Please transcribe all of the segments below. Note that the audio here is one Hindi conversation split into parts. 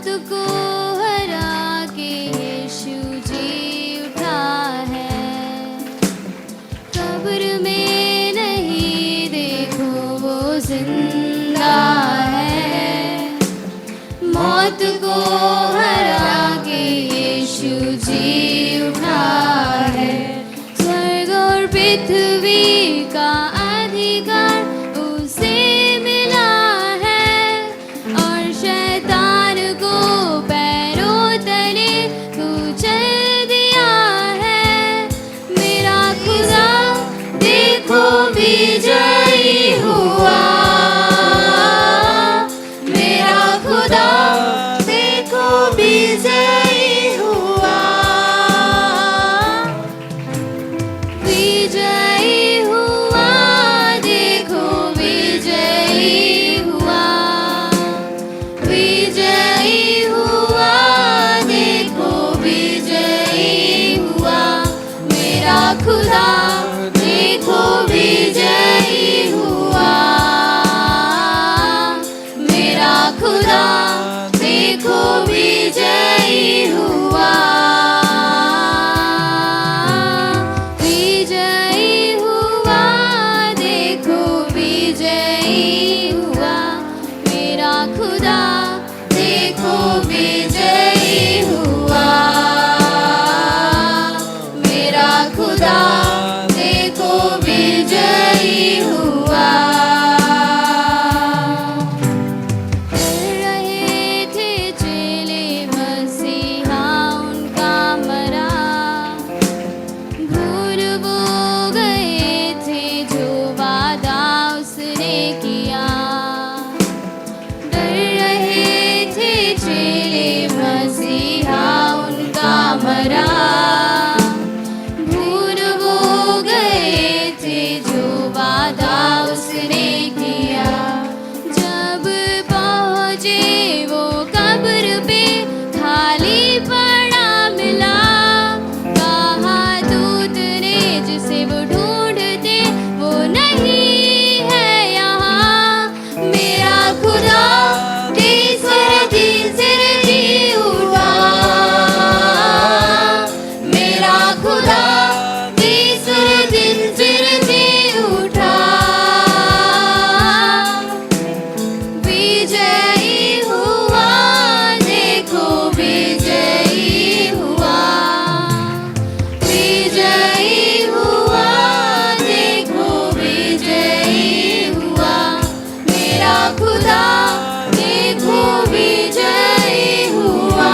मौत को हरा के यीशु जी उठा है। कब्र में नहीं, देखो वो जिंदा है। मौत को हरा के यीशु जी उठा है। स्वर्ग और पृथ्वी का अधिकार उसे मिला है, और शैतान को पैरों तले कुचल दिया है। मेरा खुदा देखो विजयी हुआ, मेरा खुदा देखो विजयी हुआ, विजयी हुआ, देखो विजयी हुआ, विजयी हुआ, देखो विजयी हुआ। मेरा खुदा देखो विजयी हुआ, मेरा खुदा देखो विजयी हुआ, विजयी हुआ, देखो विजयी हुआ। मेरा खुदा देखो विजयी हुआ, मेरा खुदा देखो विजयी हुआ। डर रहे थे चेले मसीहा उनका मरा, भूल वो गए थे जो वादा उसने किया। डर रहे थे चेले मसीहा उनका मरा, भूल वो गए थे जो वादा उसने किया। जब पहुँचे वो कब्र पे खाली पड़ा मिला, कहा दूत ने जिसे वो ढूंढते वो नहीं है यहाँ। मेरा खुदा तीसरे दिन सिर जी उठा, मेरा खुदा तीसरे दिन सिर जी उठा, विजयी हुआ, देखो विजयी हुआ, विजयी हुआ, देखो विजयी हुआ। मेरा खुदा देखो विजयी हुआ,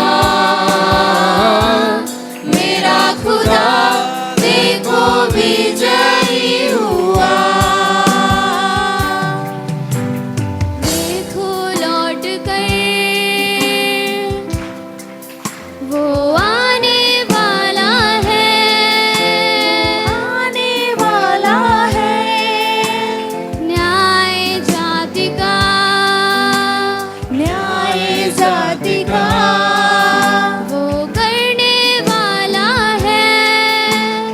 मेरा खुदा देखो विजयी हुआ। देखो लौट कर वो आने वाला है, आने वाला है। न्याय जाति का, न्याय जाति का वो करने वाला है,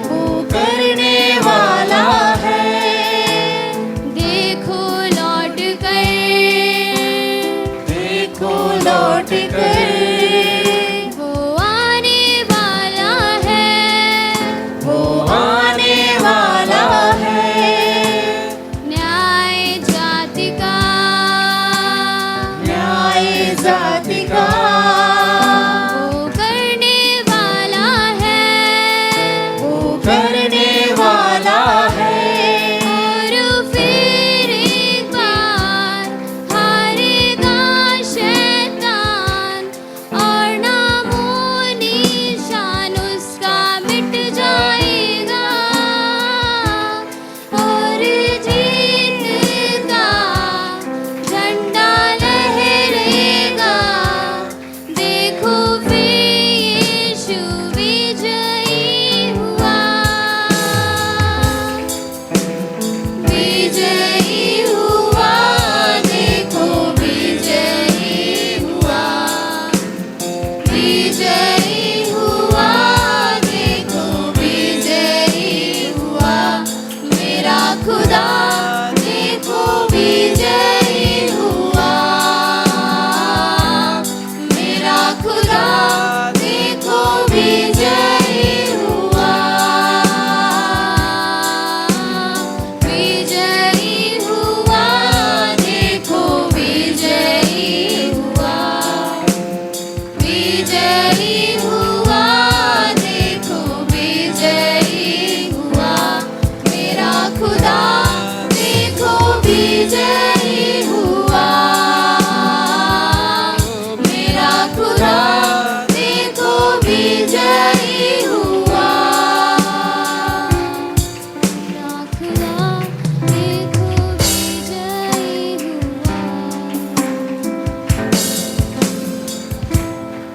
वो करने वाला है। देखो लौट कर, देखो लौट कर वो आने वाला है, वो आने वाला है। न्याय जाति का, न्याय जाति का वो करने वाला है, वो करने वाला है। और फिर एक बार हारेगा शैतान, और नामो निशान उसका मिट जाएगा, और जीत का झंडा लहरेगा,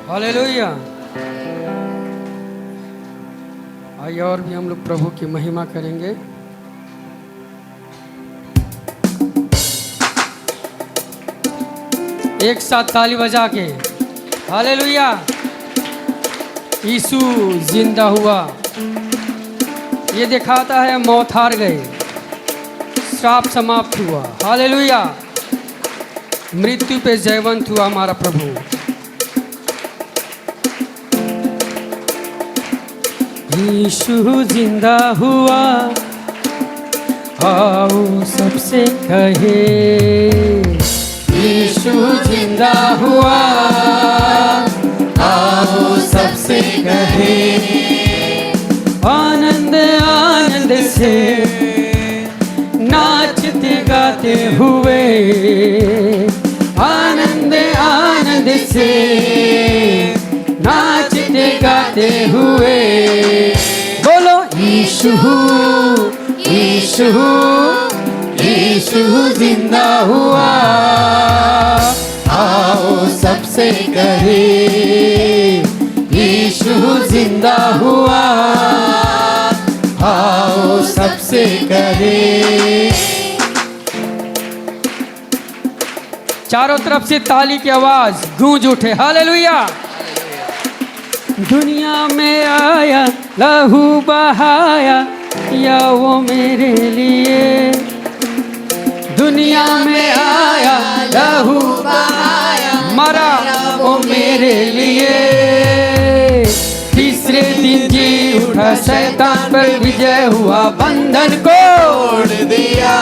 हालेलुया। आइए और भी हम लोग प्रभु की महिमा करेंगे। एक साथ ताली बजा के हालेलुया। यीशु जिंदा हुआ, ये दिखाता है मौत हार गए, श्राप समाप्त हुआ। हालेलुया। मृत्यु पे जयवंत हुआ हमारा प्रभु। यीशु जिंदा हुआ, आओ सबसे कहे यीशु जिंदा हुआ, आओ सबसे कहे। आनंद आनंद से नाचते गाते हुए, आनंद आनंद से नाचते गाते हुए बोलो यीशु यीशु यीशु जिंदा हुआ, आओ सबसे कहे यीशु जिंदा हुआ, आओ सबसे कहे। चारों तरफ से ताली की आवाज गूंज उठे। हालेलुया। दुनिया में आया लहू बहाया, या वो मेरे लिए। दुनिया में आया लहू बहाया, मरा वो मेरे लिए। तीसरे दिन जी उठा, शैतान पर विजय हुआ, बंधन को तोड़ दिया।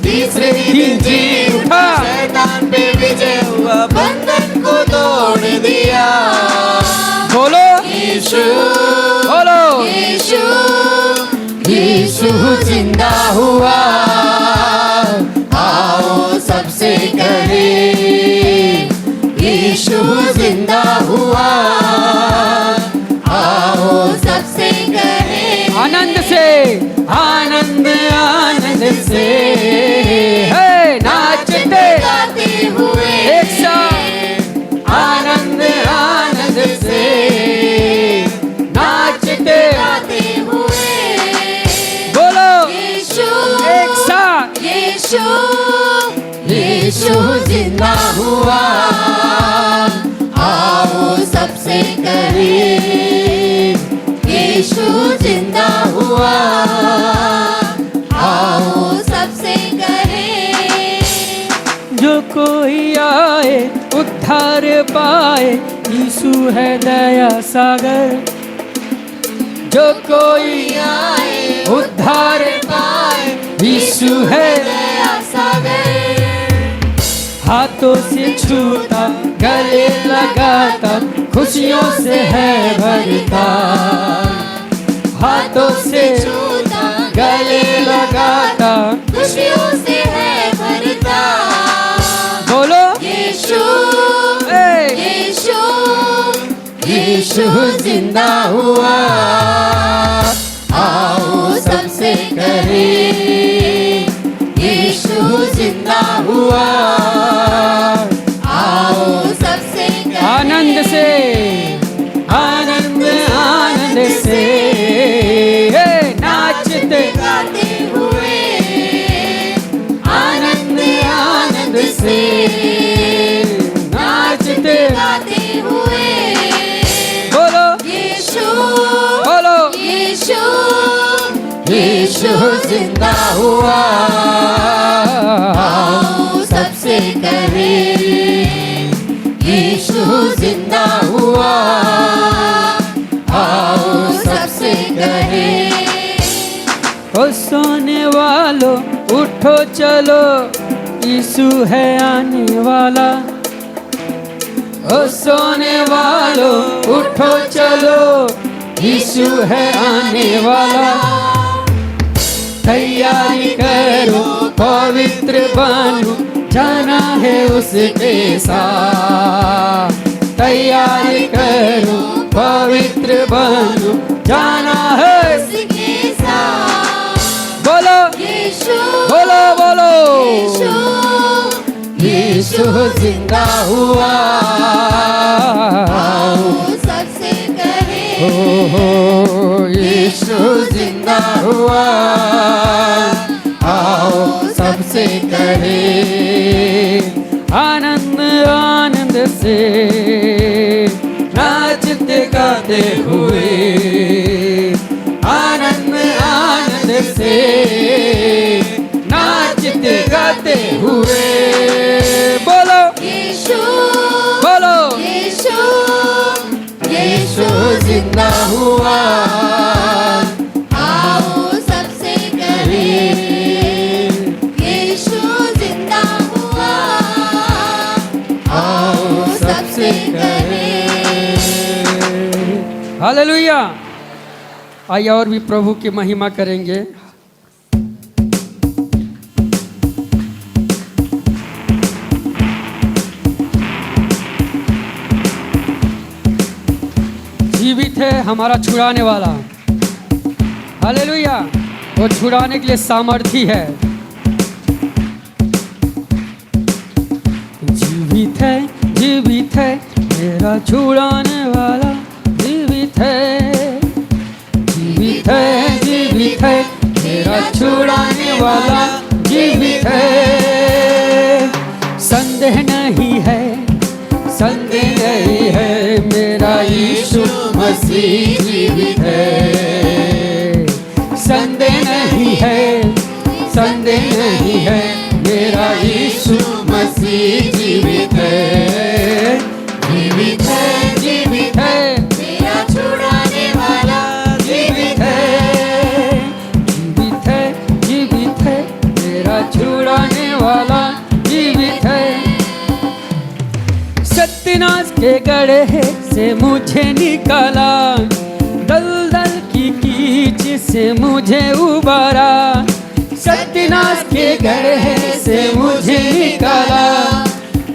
तीसरे दिन जी उठा, शैतान पे विजय हुआ, बंधन को तोड़ दिया। बोलो यीशु, बोलो यीशु, यीशु जिंदा हुआ, आओ सबसे कहे यीशु जिंदा हुआ, आओ सबसे कहे। आनंद से आनंद आनंद से है नाचते गाते हुए एक साथ, आनंद आनंद से नाचते गाते हुए बोलो यीशु, एक साथ यीशु, यीशु जिंदा हुआ, आओ सबसे कहे यीशु जिंदा हुआ, आओ सबसे कहे। जो कोई आए उद्धार पाए, यीशु है दया सागर। जो कोई आए उद्धार पाए, यीशु है दया सागर। हाथों से छूता गले लगाता, खुशियों से है भरता। हाथों से छूता गले लगाता, खुशियों से है भरता। बोलो यीशु, ए, यीशु, यीशु जिंदा हुआ, आओ सबसे कहे यीशु जिंदा हुआ, आओ सबसे कहे। आनंद से आनंद आनंद से नाचते गाते हुए आनंद आनंद से नाचते गाते हुए बोलो यीशु, बोलो यीशु, यीशु जिंदा हुआ, आओ सबसे कहे यीशु जिंदा हुआ, आओ सबसे कहे। ओ सोने वालों उठो चलो, यीशु है आने वाला। ओ सोने वालों उठो चलो, यीशु है आने वाला। तैयारी करो पवित्र बनो, जाना है उसके साथ। तैयारी करो पवित्र बनो, जाना है उसके साथ। बोलो यीशु, बोलो बोलो यीशु, यीशु जिंदा हुआ, आओ सबसे कहे हो यीशु जिंदा हुआ, आओ सबसे कहे आनंद आनंद से नाचते गाते हुए, आनंद आनंद से नाचते गाते हुए। बोलो यीशु, बोलो यीशु, यीशु जिंदा हुआ, आओ सबसे कहे यीशु जिंदा हुआ, आओ सबसे कहे। हालेलुया। आइए और भी प्रभु की महिमा करेंगे। जीवित है हमारा छुड़ाने वाला, हालेलुया। वो छुड़ाने के लिए सामर्थी है। जीवित है मेरा छुड़ाने वाला, जीवित है, जीवित है, जीवित है मेरा छुड़ाने वाला, जीवित है। संदेह नहीं है, संदेह नहीं है, मेरा यीशु मसीह जीवित है। संदेह नहीं है, संदेह नहीं है, मेरा यीशु मसीह जीवित है, जीवित है, जीवित है मेरा छुड़ाने वाला, जीवित है, जीवित है, जीवित है मेरा छुड़ाने वाला, जीवित है। सत्यानाश के गड्ढे से मुझे निकाला, दलदल की कीच से मुझे उबारा। सत्यानाश के गड्ढे से मुझे निकाला,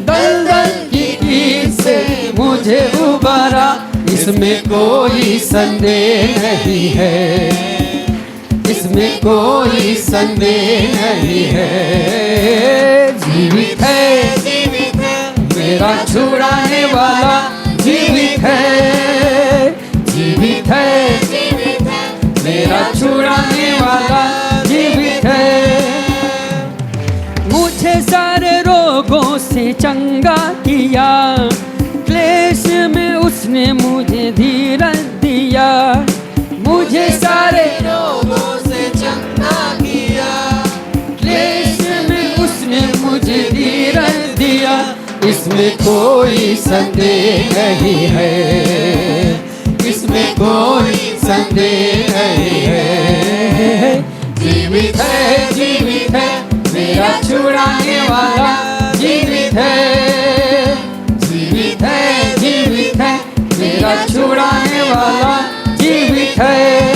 दलदल की कीच से मुझे उबारा। इसमें कोई संदेह नहीं है, इसमें कोई संदेह नहीं है। जीवित है, जीवित है मेरा छुड़ाने वाला, जीवित है, जीवित है, जीवित है मेरा छुड़ाने वाला, जीवित है। मुझे सारे रोगों से चंगा किया, क्लेश में उसने मुझे धीरज दिया। मुझे सारे रोगों से चंगा किया, क्लेश में उसने मुझे धीरज दिया। इसमें कोई संदेह नहीं है, इसमें कोई संदेह नहीं है। जीवित है, जीवित है मेरा छुड़ाने वाला, जीवित है, जीवित है, जीवित है मेरा छुड़ाने वाला, जीवित है।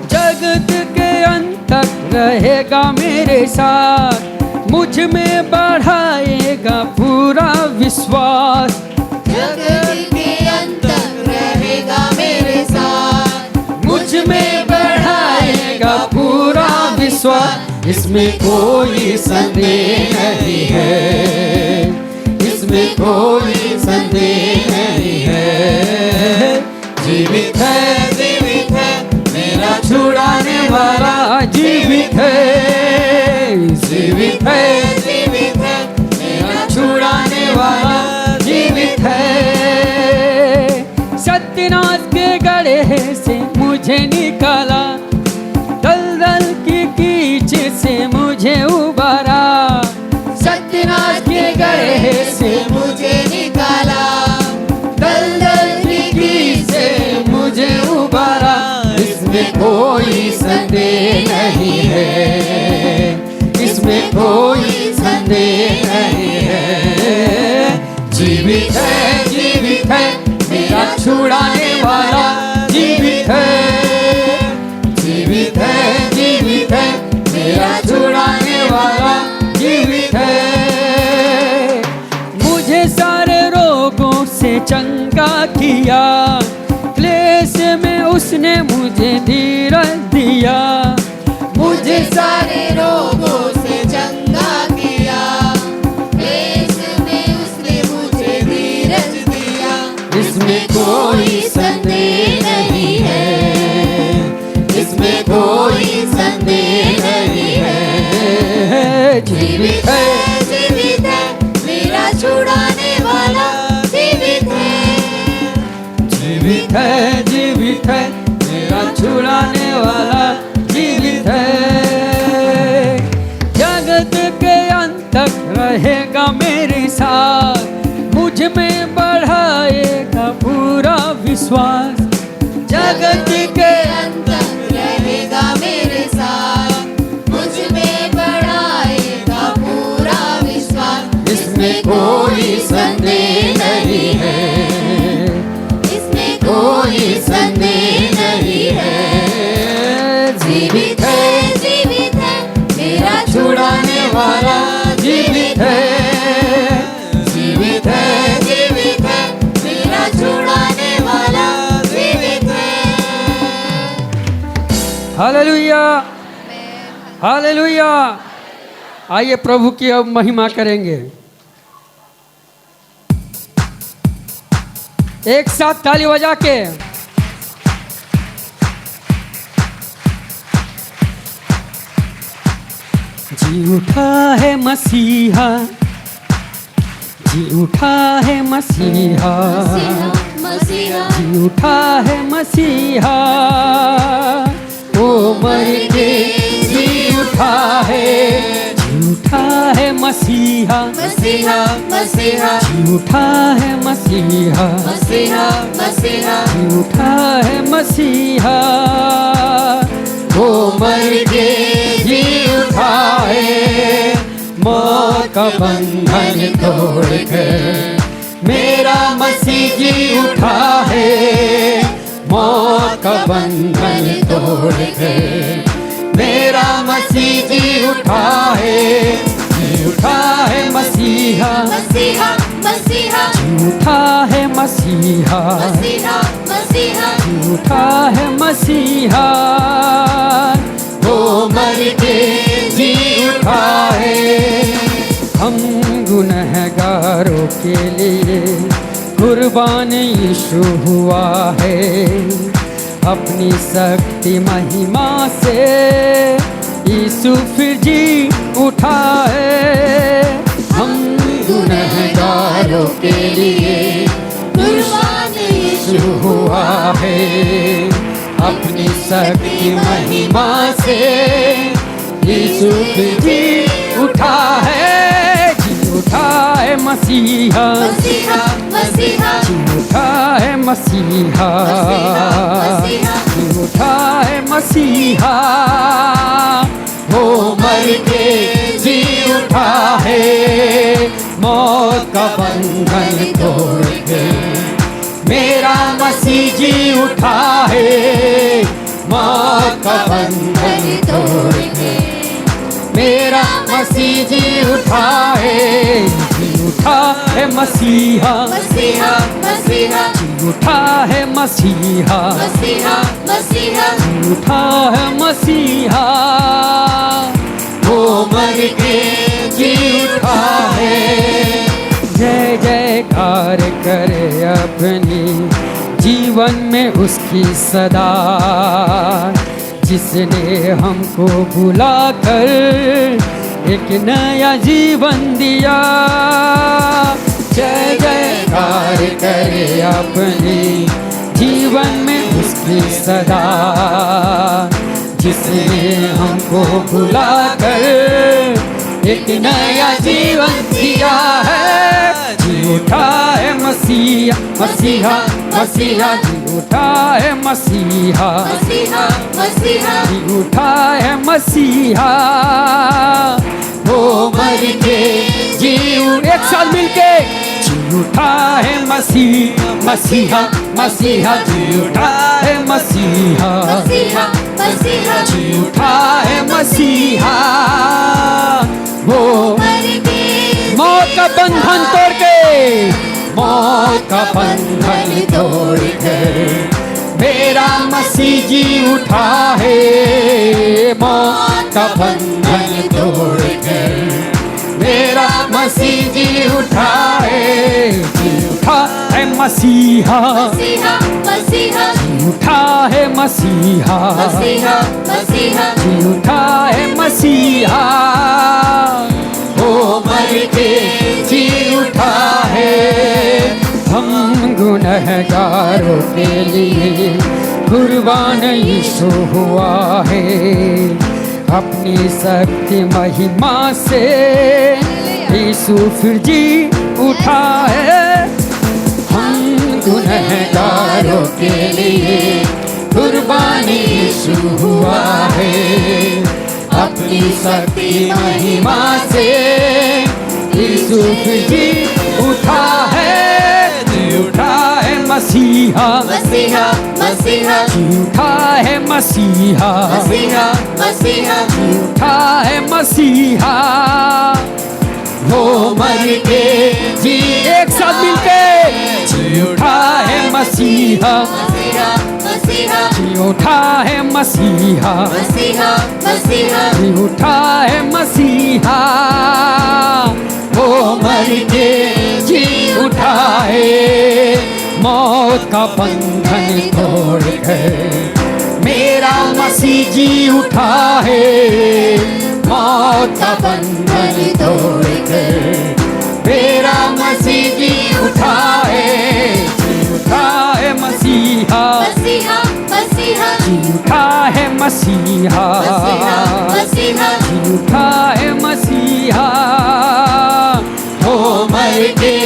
जगत के अंत तक रहेगा मेरे साथ, मुझ में बढ़ाएगा पूरा विश्वास। जगत के अंत तक रहेगा मेरे साथ, मुझ में बढ़ाएगा पूरा विश्वास। इसमें कोई संदेह नहीं है, इसमें कोई संदेह नहीं है। जीवित है, जीवित है मेरा छुड़ाने वाला, जीवित है, जीवित है, जीवित है मेरा छुड़ाने वाला, जीवित है। सत्यानाश के गड्ढे से मुझे निकाला, दलदल की कीच से मुझे उबारा। सत्यानाश के गड्ढे से मुझे निकाला, दलदल की कीच से मुझे उबारा। इसमें कोई संदेह नहीं है, इसमें कोई संदेह नहीं है। जीवित है, जीवित है मेरा छुड़ाने वाला, जीवित है, जीवित है, जीवित है मेरा छुड़ाने वाला, जीवित है। मुझे सारे रोगों से चंगा किया, क्लेश में उसने मुझे धीरज दिया। मुझे सारे रोगों से चंगा किया, क्लेश में उसने मुझे धीरज इसमें कोई संदेह नहीं है, इसमें कोई संदेह नहीं है। जीवित है, जीवित है, मेरा छुड़ाने वाला जीवित है। जीवित है, जीवित है, मेरा छुड़ाने वाला जीवित है। जगत के अंत तक रहेगा मेरे साथ, मुझ में बढ़ाएगा पूरा विश्वास। जगत के अंत तक रहेगा मेरे साथ, मुझ में बढ़ाएगा पूरा विश्वास। इसमें कोई संदेह नहीं है, इसमें कोई संदेह नहीं है। जीवित है, जीवित है, मेरा छुड़ाने वाला जीवित है। जीवित है, जीवित है, मेरा छुड़ाने वाला जीवित है। Hallelujah, hallelujah. आइए प्रभु की अब महिमा करेंगे। एक साथ ताली बजा के जी उठा है मसीहा, जी उठा है मसीहा, मसीहा जी उठा है मसीहा। ओ मर के जी उठा है, जी उठा है मसीहा, मसीहा मसीहा जी उठा है मसीहा, मसीहा मसीहा जी उठा है मसीहा। ओ मर के जी उठा है, मौत का बंधन तोड़ के मेरा मसीह जी उठा है। मौत का बंधन तोड़ के मेरा मसीह जी उठा है। जी उठा है मसीहा, मसीहा मसीहा जी उठा है मसीहा, मसीहा मसीहा जी उठा है मसीहा। वो मर के जी उठा है। हम गुनहगारों के लिए कुर्बान यीशु हुआ है, अपनी शक्ति महिमा से यीशु फिर जी उठा है। हम गुनहगारों के लिए कुर्बान यीशु यीशु हुआ है, अपनी शक्ति महिमा से यीशु फिर जी उठा है। जी उठा है मसीहा, मसीहा मसीहा जी उठा है मसीहा, मसीहा जी उठा है मसीहा। वो मर के जी उठा है, मौत का बंधन तोड़ के मेरा मसीह जी उठा है। मौत का बंधन तोड़ के मेरा मसीह जी उठा है। जी उठा है मसीहा, मसीहा मसीहा जी उठा है मसीहा, मसीहा मसीहा जी उठा है मसीहा। वो मर के जी उठा है। जय जयकार करे अपनी जीवन में उसकी सदा, जिसने हमको बुलाकर एक नया जीवन दिया। जय जयकार करे अपने जीवन में उसकी सदा, जिसने हमको बुलाकर एक नया जीवन दिया है। जी उठा है मसीहा, मसीहा मसीहा, जी उठा है मसीहा, मसीहा मसीहा जी उठा है मसीहा। वो मर के जी एक साल मिलके जी उठा है मसीहा, मसीहा मसीहा, जी उठा है मसीहा, मसीहा मसीहा जी उठा है मसीहा। वो मर के मौत का बंधन तोड़ के, मौत का बंधन तोड़ के मेरा मसीह जी उठा है। मौत का बंधन तोड़ के मेरा मसीह जी उठा है। जी उठा है मसीहा, मसीहा मसीहा जी उठा है मसीहा, मसीहा मसीहा जी उठा है मसीहा, वो मर के जी उठा है। हम गुनहगारों के लिए कुर्बान यीशु हुआ है, अपनी शक्ति महिमा से यीशु फिर जी उठा है। हम गुनहगारों के लिए कुर्बानी यीशु हुआ है, अपनी शक्ति महिमा से यीशु फिर जी उठा है, जी उठा है मसीहा, मसीहा मसीहा जी उठा है मसीहा, मसीहा मसीहा जी उठा है मसीहा, वो मर के जी एक साथ मिलके जी उठा है मसीहा, मसीहा मसीहा जी उठा है मसीहा, मसीहा मसीहा जी उठा है मसीहा, वो मर के जी उठा है, मौत का बंधन तोड़ गए, मेरा मसीह जी उठा है, मौत का बंधन तोड़ गए, मेरा मसीह जी उठा है, जी उठा है मसीहा, मसीहा मसीहा जी उठा है मसीहा, मसीहा जी उठा है मसीहा, वो मर के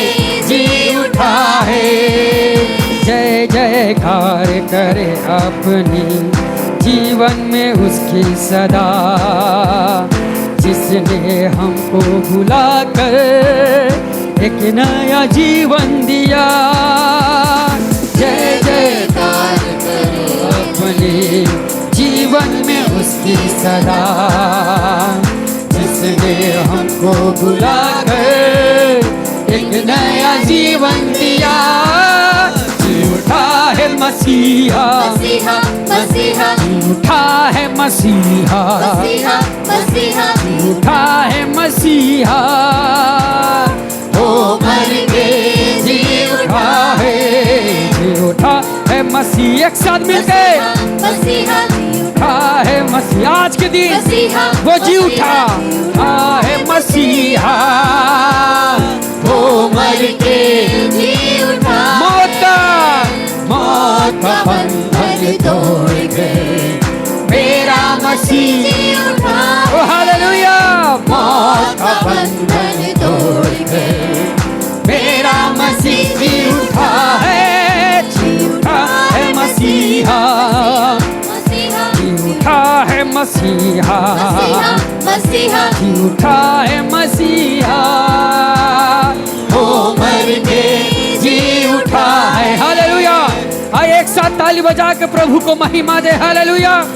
जी उठा है। जय जयकार करे अपनी जीवन में उसकी सदा, जिसने हमको बुलाकर एक नया जीवन दिया। जय जयकार करो अपने जीवन में उसकी सदा, जिसने हमको बुलाकर एक नया जीवन दिया। जी उठा है मसीहा, मसीहा मसीहा जी उठा है मसीहा, मसीहा मसीहा जी उठा है मसीहा, वो मर के जी उठा है। जी उठा है मसीह, एक साथ मिलके मसीहा उठा है मसीह, आज के दिन मसीहा वो जी उठा है मसीहा, वो मर के जी उठा मौत का बंधन तोड़ गए, मेरा मसीह जी उठा ओ हालेलुया, मौत का बंधन तोड़ गए, मेरा मसीह जी उठा है। जी उठा है मसीहा, मसीहा जी उठा है मसीहा, मसीहा जी उठा है मसीहा, वो मर के जी उठा है। हालेलुया। आइए एक साथ ताली बजा के प्रभु को महिमा दे, हालेलुया।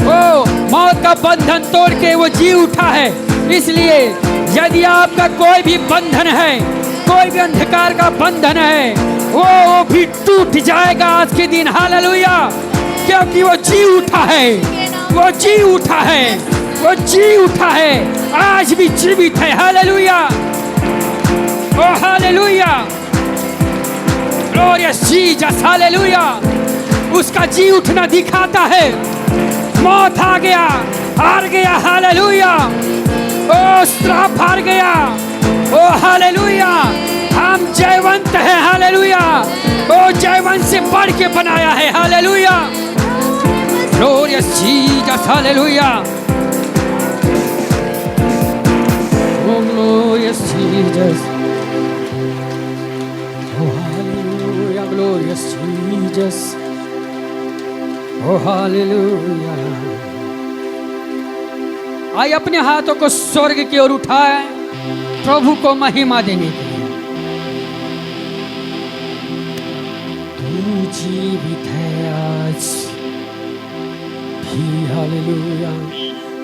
ओ मौत का बंधन तोड़ के वो जी उठा है। इसलिए यदि आपका कोई भी बंधन है, कोई भी अंधकार का बंधन है, वो भी टूट जाएगा आज के दिन, हालेलुया, क्योंकि वो जी उठा है, वो जी उठा है, वो जी उठा है, आज भी जीवित है, हालेलुया, ओ हालेलुया, ग्लोरियस जीसस, हालेलुया। उसका जी उठना दिखाता है, मौत आ गया, हार गया, हालेलुया, ओ श्राप हार गया, ओ हालेलुया, हम जयवंत हैं, हालेलुया, ओ जयवंत से बढ़ के बनाया है, हालेलुया, ग्लोरियस जीसस, हालेलुया, ओ ग्लोरियस जीसस, ओ हालेलुया, ग्लोरियस जीसस, ओ हालेलुया। आइए अपने हाथों को स्वर्ग की ओर उठाए, प्रभु को महिमा देने के लिए। तू जीवित है आज भी, हालेलुया,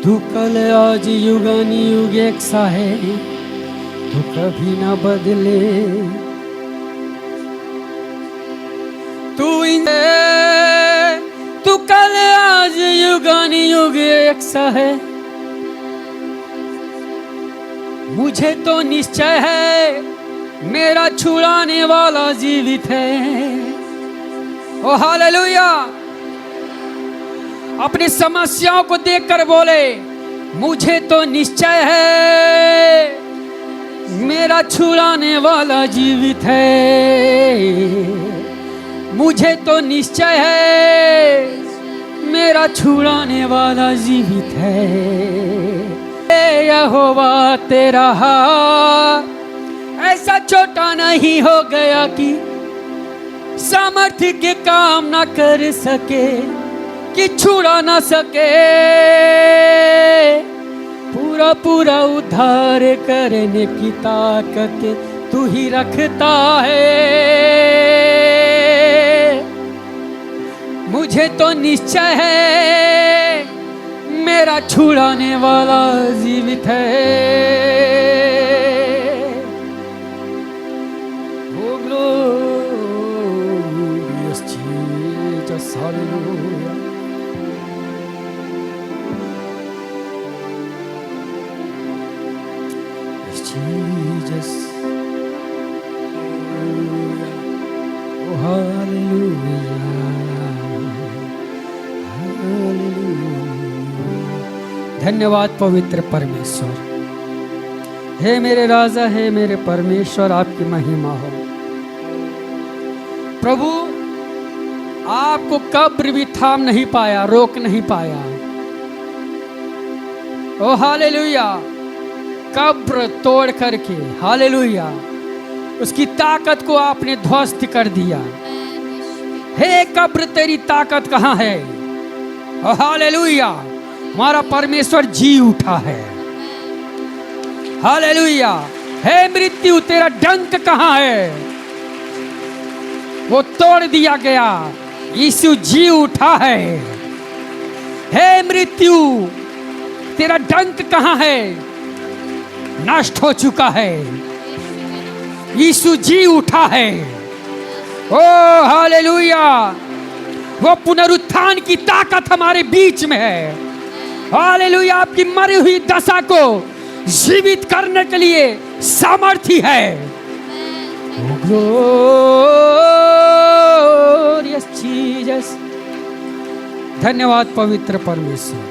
तू कल आज युगानुयुग एक सा है, तू कभी ना बदले, तू कल आज युगानुयुग एक सा है। मुझे तो निश्चय है मेरा छुड़ाने वाला जीवित है। ओ हालेलुया। अपनी समस्याओं को देखकर बोले, मुझे तो निश्चय है मेरा छुड़ाने वाला जीवित है। मुझे तो निश्चय है मेरा छुड़ाने वाला जीवित है। यहोवा तेरा हाथ ऐसा छोटा नहीं हो गया कि सामर्थ्य के काम ना कर सके, कि छुड़ा ना सके। पूरा पूरा उद्धार करने की ताकत तू ही रखता है। मुझे तो निश्चय है मेरा छुड़ाने वाला जीवित है। Oh glorious Jesus, hallelujah. Yes, Jesus. Oh hallelujah. धन्यवाद पवित्र परमेश्वर। हे मेरे राजा, हे मेरे परमेश्वर, आपकी महिमा हो। प्रभु, आपको कब्र भी थाम नहीं पाया, रोक नहीं पाया। ओ हालेलुया। कब्र तोड़ करके, हालेलुया, उसकी ताकत को आपने ध्वस्त कर दिया। हे कब्र, तेरी ताकत कहाँ है? ओ हालेलुया। हमारा परमेश्वर जी उठा है। हालेलुया। हे मृत्यु, तेरा डंक कहाँ है? वो तोड़ दिया गया। यीशु जी उठा है। हे मृत्यु, तेरा डंक कहाँ है? नष्ट हो चुका है। यीशु जी उठा है। ओ हालेलुया। वो पुनरुत्थान की ताकत हमारे बीच में है। हालेलुया। आपकी मरी हुई दशा को जीवित करने के लिए सामर्थ्य है। Glorious Jesus. धन्यवाद पवित्र परमेश्वर।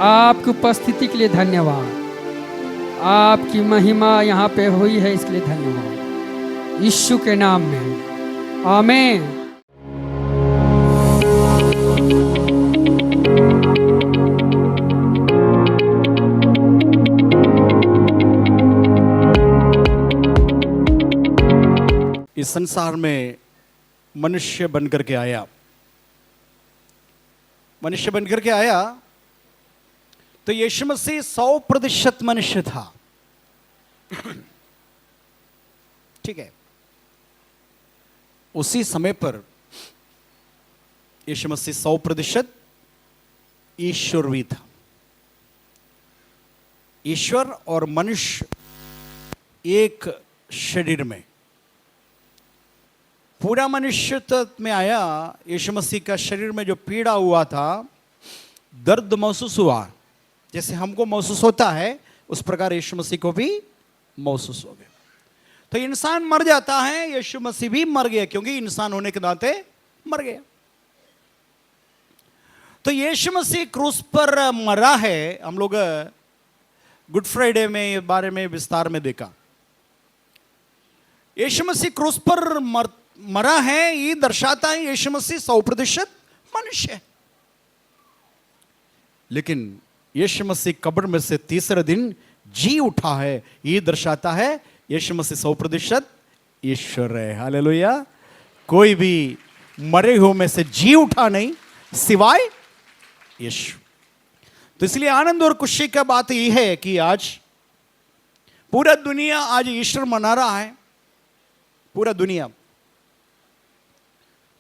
आपकी उपस्थिति के लिए धन्यवाद। आपकी महिमा यहाँ पे हुई है, इसके लिए धन्यवाद। यीशु के नाम में आमीन। इस संसार में मनुष्य बनकर के आया। मनुष्य बनकर के आया तो यीशु मसीह 100% मनुष्य था। ठीक है। उसी समय पर यीशु मसीह 100% ईश्वर भी था। ईश्वर और मनुष्य एक शरीर में, पूरा मनुष्यत्व में आया। यीशु मसीह का शरीर में जो पीड़ा हुआ था, दर्द महसूस हुआ, जैसे हमको महसूस होता है उस प्रकार यीशु मसीह को भी महसूस हो गया। तो इंसान मर जाता है, यीशु मसीह भी मर गया, क्योंकि इंसान होने के नाते मर गया। तो यीशु मसीह क्रूस पर मरा है। हम लोग गुड फ्राइडे में ये बारे में विस्तार में देखा। यीशु मसीह क्रूस पर मरा है, ये दर्शाता है यीशु मसीह 100% मनुष्य है। लेकिन यीशु मसीह कब्र में से तीसरे दिन जी उठा है, ये दर्शाता है यीशु मसीह 100% ईश्वर है। हालेलुया। कोई भी मरे हुए में से जी उठा नहीं सिवाय यीशु। तो इसलिए आनंद और खुशी का बात यह है कि आज पूरा दुनिया आज ईस्टर मना रहा है। पूरा दुनिया।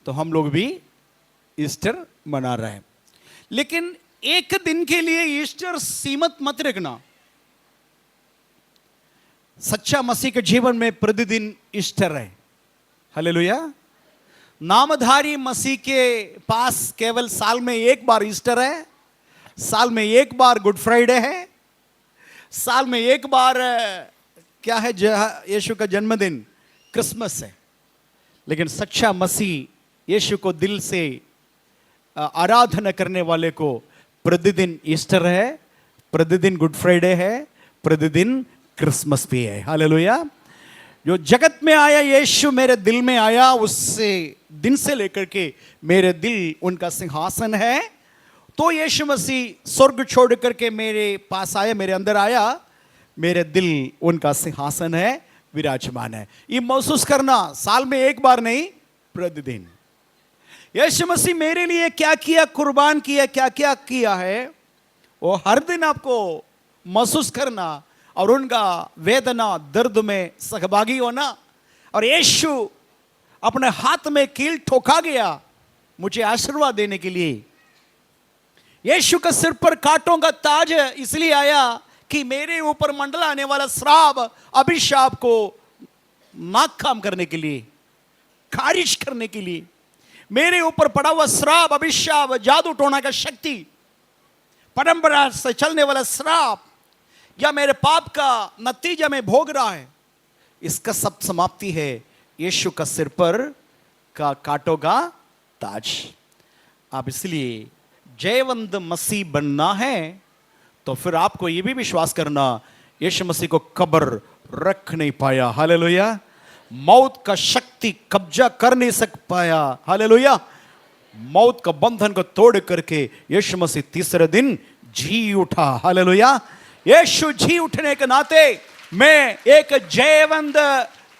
तो हम लोग भी ईस्टर मना रहे हैं। लेकिन एक दिन के लिए ईस्टर सीमित मत रखना। सच्चा मसीह के जीवन में प्रतिदिन ईस्टर है। हालेलुया। नामधारी मसीह के पास केवल साल में एक बार ईस्टर है, साल में एक बार गुड फ्राइडे है, साल में एक बार क्या है, यीशु का जन्मदिन क्रिसमस है, लेकिन सच्चा मसीह यीशु को दिल से आराधना करने वाले को प्रतिदिन ईस्टर है, प्रतिदिन गुड फ्राइडे है, प्रतिदिन क्रिसमस भी है। हालेलुया। जो जगत में आया यीशु मेरे दिल में आया, उससे दिन से लेकर के मेरे दिल उनका सिंहासन है। तो यीशु मसीह स्वर्ग छोड़ करके मेरे पास आया, मेरे अंदर आया, मेरे दिल उनका सिंहासन है, विराजमान है। ये महसूस करना साल में एक बार नहीं, प्रतिदिन यीशु मसीह मेरे लिए क्या किया, कुर्बान किया, क्या क्या किया है, वो हर दिन आपको महसूस करना और उनका वेदना दर्द में सहभागी होना। और यीशु अपने हाथ में कील ठोका गया मुझे आशीर्वाद देने के लिए। यीशु का सिर पर कांटों का ताज इसलिए आया कि मेरे ऊपर मंडलाने वाला श्राप, अभिशाप को नाकाम करने के लिए, खारिज करने के लिए। मेरे ऊपर पड़ा हुआ श्राप, अभिशाप, जादू टोना का शक्ति, परंपरा से चलने वाला श्राप या मेरे पाप का नतीजा में भोग रहा है, इसका सब समाप्ति है यीशु का सिर पर का कांटों का ताज। आप इसलिए जयवंत मसीह बनना है तो फिर आपको यह भी विश्वास करना, यीशु मसीह को कब्र रख नहीं पाया। हालेलुया। मौत का शक्ति कब्जा कर नहीं सक पाया। हालेलुया। मौत का बंधन को तोड़ करके यीशु मसीह तीसरे दिन जी उठा। हालेलुया। यीशु जी उठने के नाते मैं एक जयवंत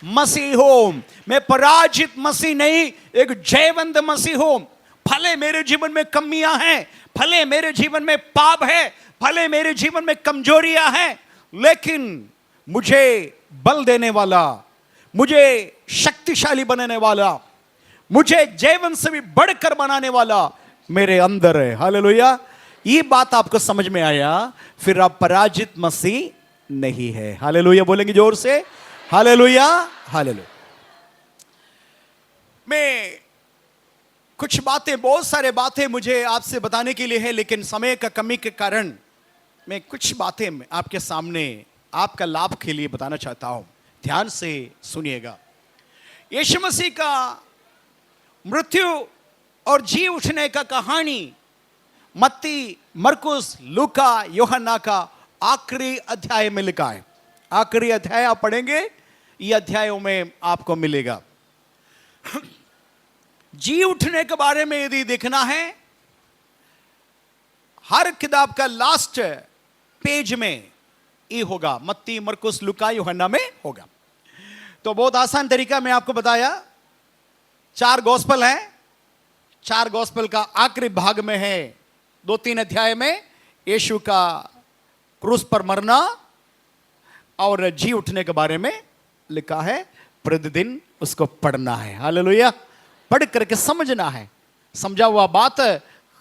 मसीह हूं। मैं पराजित मसीह नहीं, एक जयवंत मसीह हूं। भले मेरे जीवन में कमियां हैं, भले मेरे जीवन में पाप है, भले मेरे जीवन में कमजोरियां हैं, लेकिन मुझे बल देने वाला, मुझे शक्तिशाली बनाने वाला, मुझे जीवन से भी बढ़कर बनाने वाला मेरे अंदर है। हालेलुया। ये बात आपको समझ में आया, फिर आप पराजित मसीह नहीं है। हालेलुया बोलेंगे जोर से। हालेलुया। हालेलुया। मैं कुछ बातें, बहुत सारे बातें मुझे आपसे बताने के लिए है, लेकिन समय का कमी के कारण मैं कुछ बातें आपके सामने आपका लाभ के लिए बताना चाहता हूं। ध्यान से सुनिएगा। यीशु मसीह का मृत्यु और जी उठने का कहानी मत्ती, मरकुस, लूका, यूहन्ना का आखिरी अध्याय में लिखा है। आखिरी अध्याय आप पढ़ेंगे, ये अध्यायों में आपको मिलेगा। जी उठने के बारे में यदि देखना है, हर किताब का लास्ट पेज में ये होगा, मत्ती, मरकुस, लूका, यूहन्ना में होगा। तो बहुत आसान तरीका मैं आपको बताया। 4 गॉस्पेल हैं, 4 गॉस्पेल का आखिरी भाग में है 2-3 अध्याय में यीशु का क्रूस पर मरना और जी उठने के बारे में लिखा है। प्रतिदिन उसको पढ़ना है। हालेलुया। पढ़ करके समझना है, समझा हुआ बात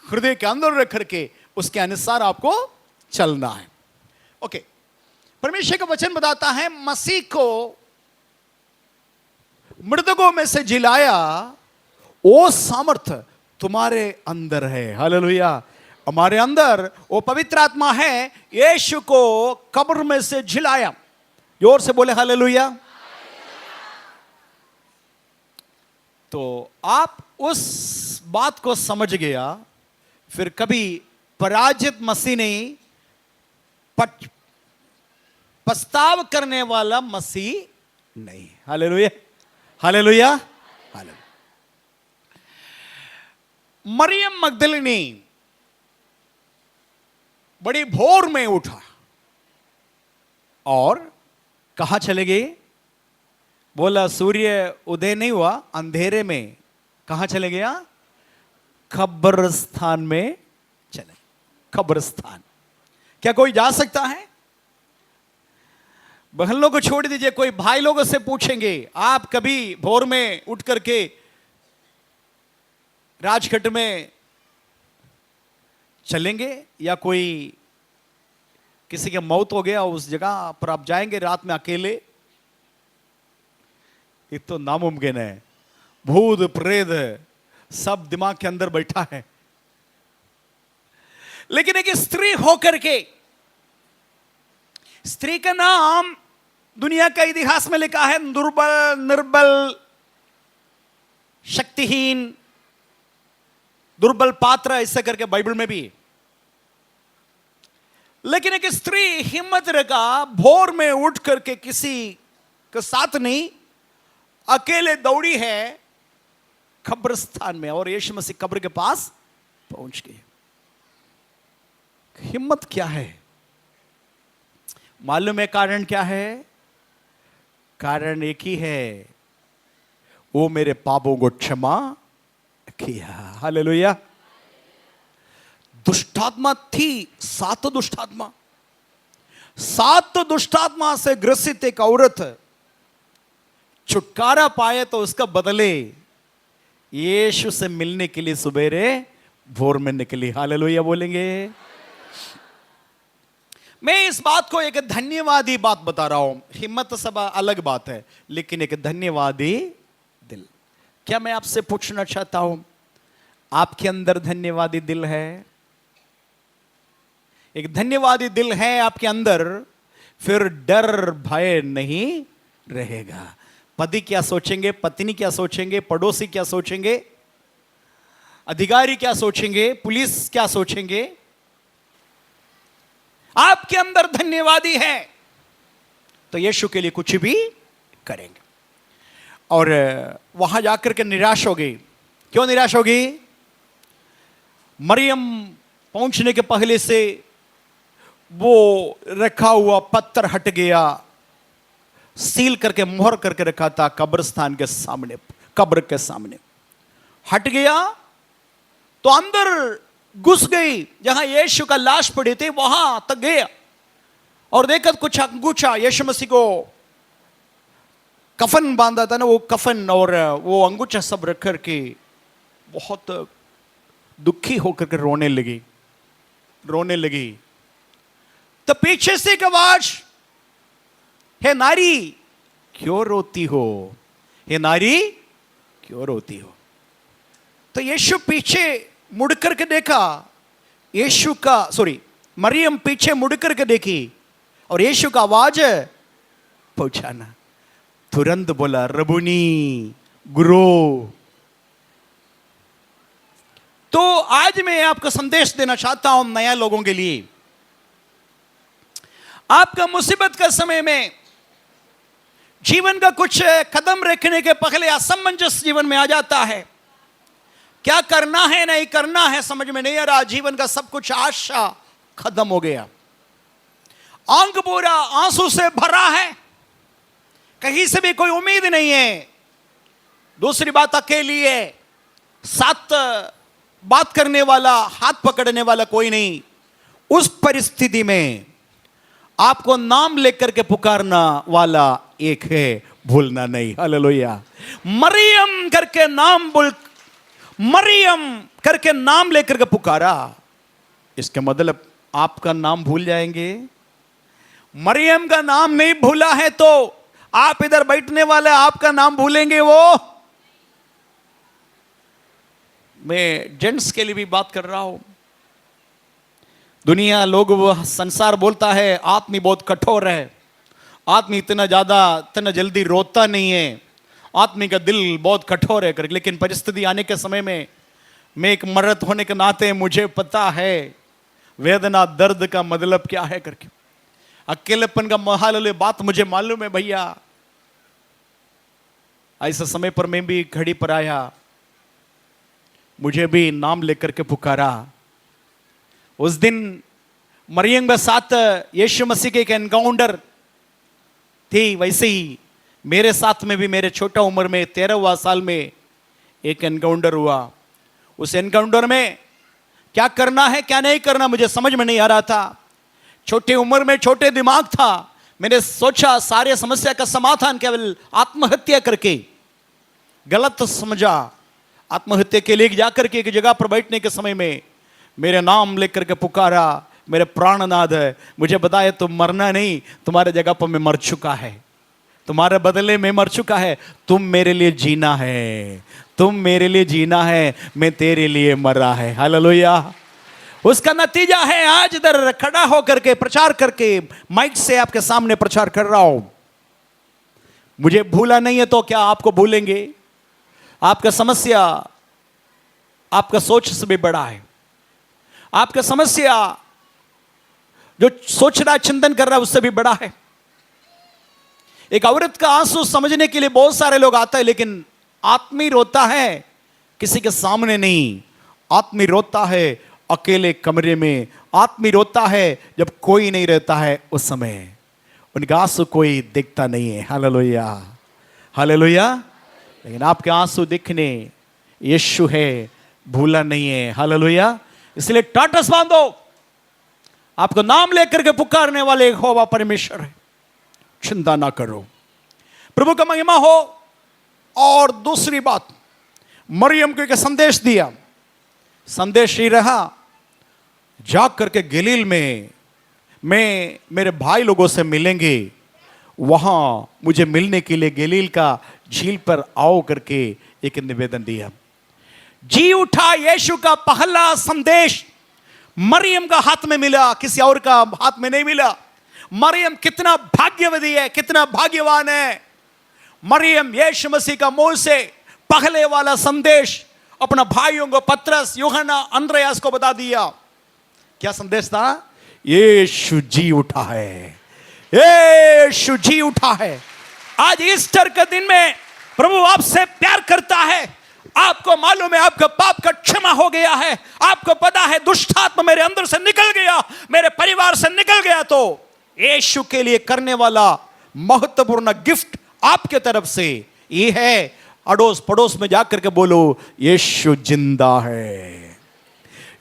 हृदय के अंदर रख करके उसके अनुसार आपको चलना है। ओके। परमेश्वर का वचन बताता है मसीह को मृतकों में से जिलाया, वो सामर्थ तुम्हारे अंदर है। हालेलुया। हमारे अंदर वो पवित्र आत्मा है, यीशु को कब्र में से जिलाया। जोर से बोले हालेलुया। तो आप उस बात को समझ गया, फिर कभी पराजित मसीह नहीं, पछताव करने वाला मसीह नहीं। हालेलुया। हालेलुया। हालेलुया। मरियम मगदलिनी बड़ी भोर में उठा और कहां चले गए? बोला सूर्य उदय नहीं हुआ, अंधेरे में कहां चले गया? कब्रिस्तान में चले। कब्रिस्तान। क्या कोई जा सकता है? बहन लोगों को छोड़ दीजिए, कोई भाई लोगों से पूछेंगे, आप कभी भोर में उठ करके राजघाट में चलेंगे, या कोई किसी की मौत हो गया उस जगह पर आप जाएंगे रात में अकेले? ये तो नामुमकिन है। भूत प्रेत सब दिमाग के अंदर बैठा है। लेकिन एक स्त्री होकर के, स्त्री का नाम दुनिया का इतिहास में लिखा है दुर्बल, निर्बल, शक्तिहीन, दुर्बल पात्र, ऐसे करके बाइबल में भी। लेकिन एक स्त्री हिम्मत रखा, भोर में उठ करके किसी के साथ नहीं, अकेले दौड़ी है कब्रिस्तान में और यीशु मसीह कब्र के पास पहुंच गए। हिम्मत क्या है? मालूम है कारण क्या है? कारण एक ही है, वो मेरे पापों को क्षमा किया। हालेलुया। दुष्टात्मा थी, 7 दुष्टात्मा, 7 दुष्टात्मा से ग्रसित एक औरत छुटकारा पाए तो उसका बदले यीशु से मिलने के लिए सुबेरे भोर में निकली। हालेलुया बोलेंगे। मैं इस बात को एक धन्यवादी बात बता रहा हूं। हिम्मत सब अलग बात है, लेकिन एक धन्यवादी दिल। क्या मैं आपसे पूछना चाहता हूं, आपके अंदर धन्यवादी दिल है? एक धन्यवादी दिल है आपके अंदर, फिर डर भय नहीं रहेगा। पति क्या सोचेंगे, पत्नी क्या सोचेंगे, पड़ोसी क्या सोचेंगे, अधिकारी क्या सोचेंगे, पुलिस क्या सोचेंगे, आपके अंदर धन्यवादी है तो यीशु के लिए कुछ भी करेंगे। और वहां जाकर के निराश हो गई। क्यों निराश हो गई? मरियम पहुंचने के पहले से वो रखा हुआ पत्थर हट गया, सील करके मोहर करके रखा था कब्रिस्तान के सामने, कब्र के सामने हट गया तो अंदर घुस गई। जहां यीशु का लाश पड़ी थी वहां तक गया और देखा कुछ अंगूठा, यीशु मसीह को कफन बांधा था ना, वो कफन और वो अंगूठा सब रख करके बहुत दुखी होकर के रोने लगी। तो पीछे से एक आवाज, हे नारी क्यों रोती हो, हे नारी क्यों रोती हो। तो यीशु पीछे मुड़ करके देखा, मरियम पीछे मुड़ करके देखी और यीशु का आवाज पहुंचाना, तुरंत बोला रबुनी, गुरु। तो आज मैं आपको संदेश देना चाहता हूं नया लोगों के लिए। आपका मुसीबत का समय में जीवन का कुछ कदम रखने के पहले असमंजस जीवन में आ जाता है। क्या करना है नहीं करना है समझ में नहीं आ रहा। जीवन का सब कुछ आशा खत्म हो गया, आंख पूरा आंसू से भरा है, कहीं से भी कोई उम्मीद नहीं है। दूसरी बात अकेली है, साथ बात करने वाला, हाथ पकड़ने वाला कोई नहीं। उस परिस्थिति में आपको नाम लेकर के पुकारना वाला एक है, भूलना नहीं। हालेलुया। मरियम करके नाम लेकर के पुकारा, इसका मतलब आपका नाम भूल जाएंगे। मरियम का नाम नहीं भूला है तो आप इधर बैठने वाले आपका नाम भूलेंगे। वो मैं जेंट्स के लिए भी बात कर रहा हूं। दुनिया लोग, वो संसार बोलता है आदमी बहुत कठोर है, आदमी इतना जल्दी रोता नहीं है, आदमी का दिल बहुत कठोर है करके। लेकिन परिस्थिति आने के समय में मैं एक मर्द होने के नाते मुझे पता है वेदना, दर्द का मतलब क्या है करके। अकेलेपन का महाल बात मुझे मालूम है भैया। ऐसे समय पर मैं भी घड़ी पर आया, मुझे भी नाम लेकर के पुकारा। उस दिन मरियम के साथ यीशु मसीह के एक एनकाउंटर थी, वैसे ही मेरे साथ में भी मेरे छोटा उम्र में 13वां साल में एक एनकाउंटर हुआ। उस एनकाउंटर में क्या करना है क्या नहीं करना मुझे समझ में नहीं आ रहा था। छोटी उम्र में छोटे दिमाग था, मैंने सोचा सारे समस्या का समाधान केवल आत्महत्या करके, गलत समझा। आत्महत्या के लिए जाकर के एक जगह पर बैठने के समय में मेरे नाम लेकर के पुकारा, मेरे प्राणनाथ है, मुझे बताया तुम मरना नहीं, तुम्हारे जगह पर मैं मर चुका है, तुम्हारे बदले में मर चुका है, तुम मेरे लिए जीना है, तुम मेरे लिए जीना है, मैं तेरे लिए मरा है। हालेलुया। उसका नतीजा है आज इधर खड़ा होकर के प्रचार करके माइक से आपके सामने प्रचार कर रहा हूं। मुझे भूला नहीं है तो क्या आपको भूलेंगे? आपका समस्या आपका सोच से भी बड़ा है। आपका समस्या जो सोच रहा चिंतन कर रहा है उससे भी बड़ा है। एक औरत का आंसू समझने के लिए बहुत सारे लोग आते हैं, लेकिन आदमी रोता है किसी के सामने नहीं। आदमी रोता है अकेले कमरे में। आदमी रोता है जब कोई नहीं रहता है, उस समय उनका आंसू कोई देखता नहीं है। Hallelujah, hallelujah. लेकिन आपके आंसू दिखने यीशु है, भूला नहीं है। हालेलुया। इसलिए टाटस बांधो, आपको नाम लेकर के पुकारने वाले यहोवा परमेश्वर है, चिंता ना करो। प्रभु का महिमा हो। और दूसरी बात, मरियम को एक संदेश दिया। संदेश ही रहा, जाग करके गलील में मैं मेरे भाई लोगों से मिलेंगे, वहां मुझे मिलने के लिए गलील का झील पर आओ करके एक निवेदन दिया। जी उठा यीशु का पहला संदेश मरियम का हाथ में मिला, किसी और का हाथ में नहीं मिला। मरियम कितना भाग्यवती है, कितना भाग्यवान है। मरियम यीशु मसीह का मुंह से पहले वाला संदेश अपना भाइयों को, पतरस, यूहन्ना, अंद्रयास को बता दिया। क्या संदेश था? यीशु जी उठा है, यीशु जी उठा है। आज ईस्टर के दिन में प्रभु आपसे प्यार करता है। आपको मालूम है आपका पाप का क्षमा हो गया है। आपको पता है दुष्ट आत्मा मेरे अंदर से निकल गया, मेरे परिवार से निकल गया। तो यीशु के लिए करने वाला महत्वपूर्ण गिफ्ट आपके तरफ से ये है, अड़ोस पड़ोस में जाकर के बोलो, यीशु जिंदा है,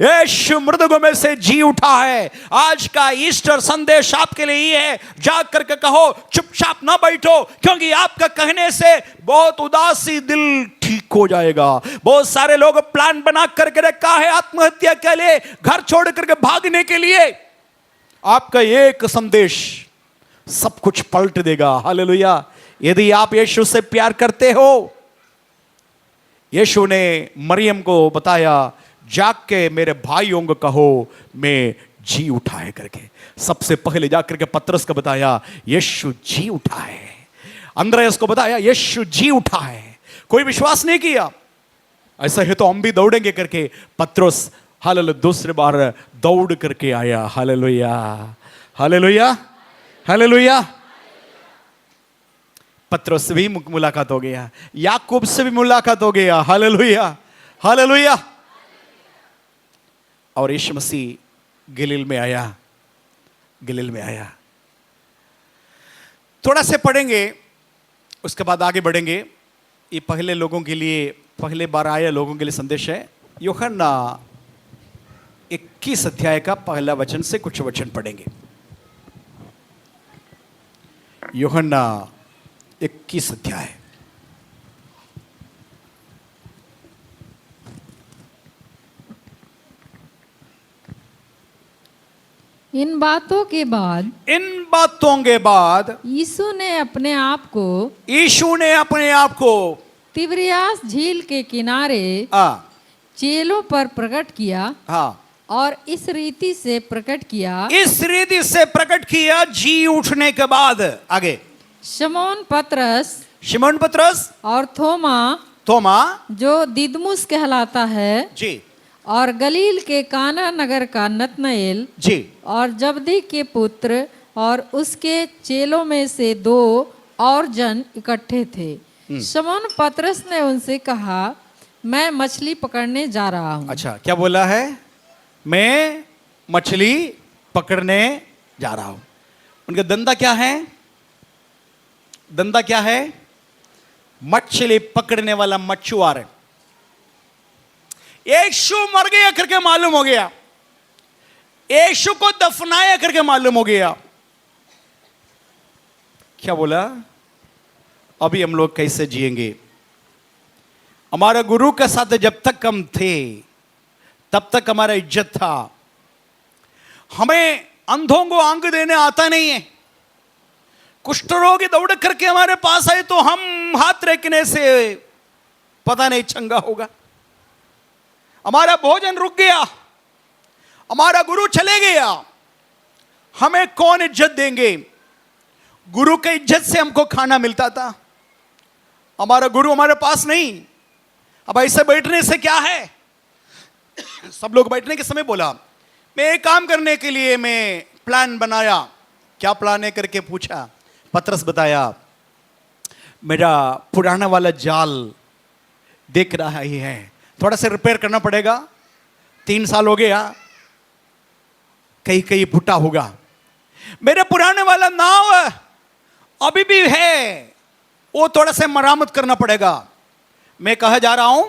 यीशु मृतकों में से जी उठा है। आज का ईस्टर संदेश आपके लिए ये है, जाग करके कहो, चुपचाप ना बैठो, क्योंकि आपका कहने से बहुत उदासी दिल ठीक हो जाएगा। बहुत सारे लोग प्लान बना करके रखा है आत्महत्या के लिए, घर छोड़ करके भागने के लिए। आपका एक संदेश सब कुछ पलट देगा। हालेलुया। यदि आप यीशु से प्यार करते हो, यीशु ने मरियम को बताया, जाग के मेरे भाइयों को कहो मैं जी उठा है करके। सबसे पहले जाकर के पतरस को बताया, यीशु जी उठा है। अंद्रयास को बताया, यीशु जी उठा है। कोई विश्वास नहीं किया। ऐसा है तो हम भी दौड़ेंगे करके पतरस हालेलुया दूसरी बार दौड़ करके आया। Hallelujah, hallelujah, hallelujah. पतरस से भी मुलाकात हो गया, याकूब से भी मुलाकात हो गया। Hallelujah, hallelujah. और यीशु मसीह गलील में आया, गलील में आया। थोड़ा से पढ़ेंगे, उसके बाद आगे बढ़ेंगे। ये पहले लोगों के लिए, पहले बार आए लोगों के लिए संदेश है। यूहन्ना 21 अध्याय का पहला वचन से कुछ वचन पढ़ेंगे। यूहन्ना 21 अध्याय। इन बातों के बाद, इन बातों के बाद यीशु ने अपने आप को तिब्रियास झील के किनारे चेलों पर प्रकट किया। और इस रीति से प्रकट किया, इस रीति से प्रकट किया जी उठने के बाद। आगे शमौन पतरस और थोमा जो दिदमुस कहलाता है जी, और गलील के काना नगर का नतनएल जी, और जबदी के पुत्र और उसके चेलों में से 2 और जन इकट्ठे थे। शमौन पतरस ने उनसे कहा, मैं मछली पकड़ने जा रहा हूँ। अच्छा, क्या बोला है? मैं मछली पकड़ने जा रहा हूं। उनका धंधा क्या है? धंधा क्या है? मछली पकड़ने वाला मछुआर। यीशु मर गया करके मालूम हो गया, यीशु को दफनाया करके मालूम हो गया। क्या बोला? अभी हम लोग कैसे जिएंगे? हमारा गुरु के साथ जब तक हम थे तब तक हमारा इज्जत था। हमें अंधों को आंख देने आता नहीं है। कुष्ठ रोगी दौड़ करके हमारे पास आए तो हम हाथ रखने से पता नहीं चंगा होगा। हमारा भोजन रुक गया, हमारा गुरु चले गया, हमें कौन इज्जत देंगे? गुरु के इज्जत से हमको खाना मिलता था। हमारा गुरु हमारे पास नहीं, अब ऐसे बैठने से क्या है। सब लोग बैठने के समय बोला, मैं एक काम करने के लिए मैं प्लान बनाया। क्या प्लान है करके पूछा। पतरस बताया, मेरा पुराना वाला जाल देख रहा ही है, थोड़ा सा रिपेयर करना पड़ेगा, 3 साल हो गया, कहीं कहीं फूटा होगा। मेरे पुराने वाला नाव अभी भी है, वो थोड़ा सा मरामत करना पड़ेगा। मैं कहा जा रहा हूं,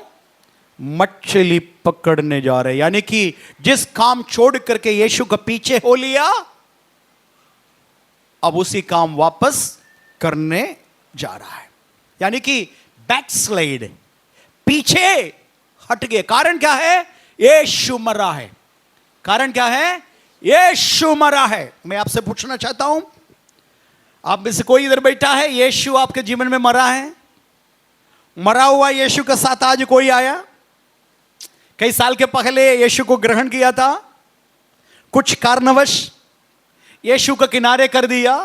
मछली पकड़ने जा रहे, यानी कि जिस काम छोड़ करके यीशु का पीछे हो लिया, अब उसी काम वापस करने जा रहा है, यानी कि बैकस्लाइड, पीछे हट गए। कारण क्या है? यीशु मरा है। कारण क्या है? यीशु मरा है। मैं आपसे पूछना चाहता हूं, आप में से कोई इधर बैठा है, यीशु आपके जीवन में मरा है? मरा हुआ यीशु के साथ आज कोई आया? कई साल के पहले यीशु को ग्रहण किया था, कुछ कारणवश यीशु का किनारे कर दिया,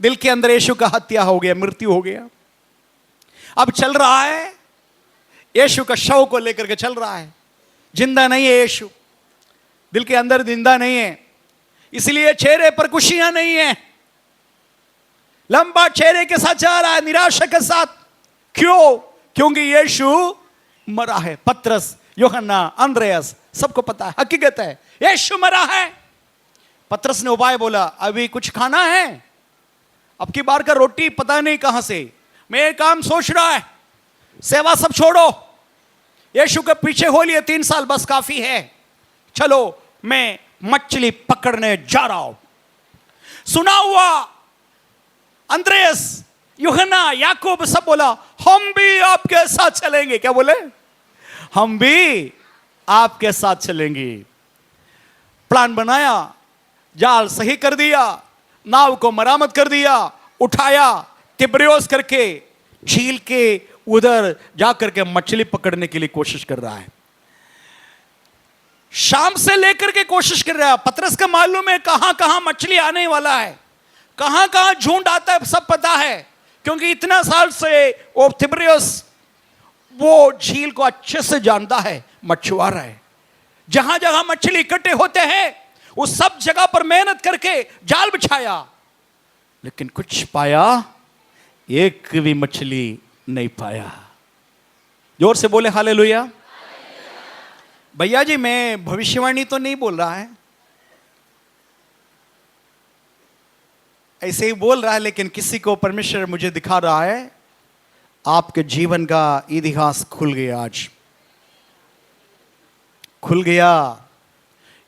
दिल के अंदर यीशु का हत्या हो गया, मृत्यु हो गया। अब चल रहा है, यीशु का शव को लेकर के चल रहा है, जिंदा नहीं है यीशु, दिल के अंदर जिंदा नहीं है, इसलिए चेहरे पर खुशियां नहीं है, लंबा चेहरे के साथ जा रहा है, निराशा के साथ। क्यों? क्योंकि यीशु मरा है। पतरस, यूहन्ना, अंद्रयास, सबको पता है, हकीकत है, यीशु मरा है। पतरस ने उपाय बोला, अभी कुछ खाना है, अब की बार का रोटी पता नहीं कहां से, मैं एक काम सोच रहा है, सेवा सब छोड़ो, यीशु के पीछे हो लिए 3 साल, बस काफी है, चलो मैं मछली पकड़ने जा रहा हूं। सुना हुआ अंद्रयास, यूहन्ना, याकूब सब बोला, हम भी आपके साथ चलेंगे। क्या बोले? हम भी आपके साथ चलेंगे। प्लान बनाया, जाल सही कर दिया, नाव को मरामत कर दिया, उठाया, तिब्रियोस करके झील के उधर जाकर के मछली पकड़ने के लिए कोशिश कर रहा है। शाम से लेकर के कोशिश कर रहा है। पतरस का मालूम है कहां कहां मछली आने वाला है, कहां कहां झुंड आता है, सब पता है, क्योंकि इतना साल से वो तिब्रियोस वो झील को अच्छे से जानता है, मछुआरा है। जहां जहां मछली इकट्ठे होते हैं उस सब जगह पर मेहनत करके जाल बिछाया, लेकिन कुछ पाया? एक भी मछली नहीं पाया। जोर से बोले हालेलुया। भैया जी, मैं भविष्यवाणी तो नहीं बोल रहा है, ऐसे ही बोल रहा है, लेकिन किसी को परमेश्वर मुझे दिखा रहा है, आपके जीवन का इतिहास खुल गया, आज खुल गया।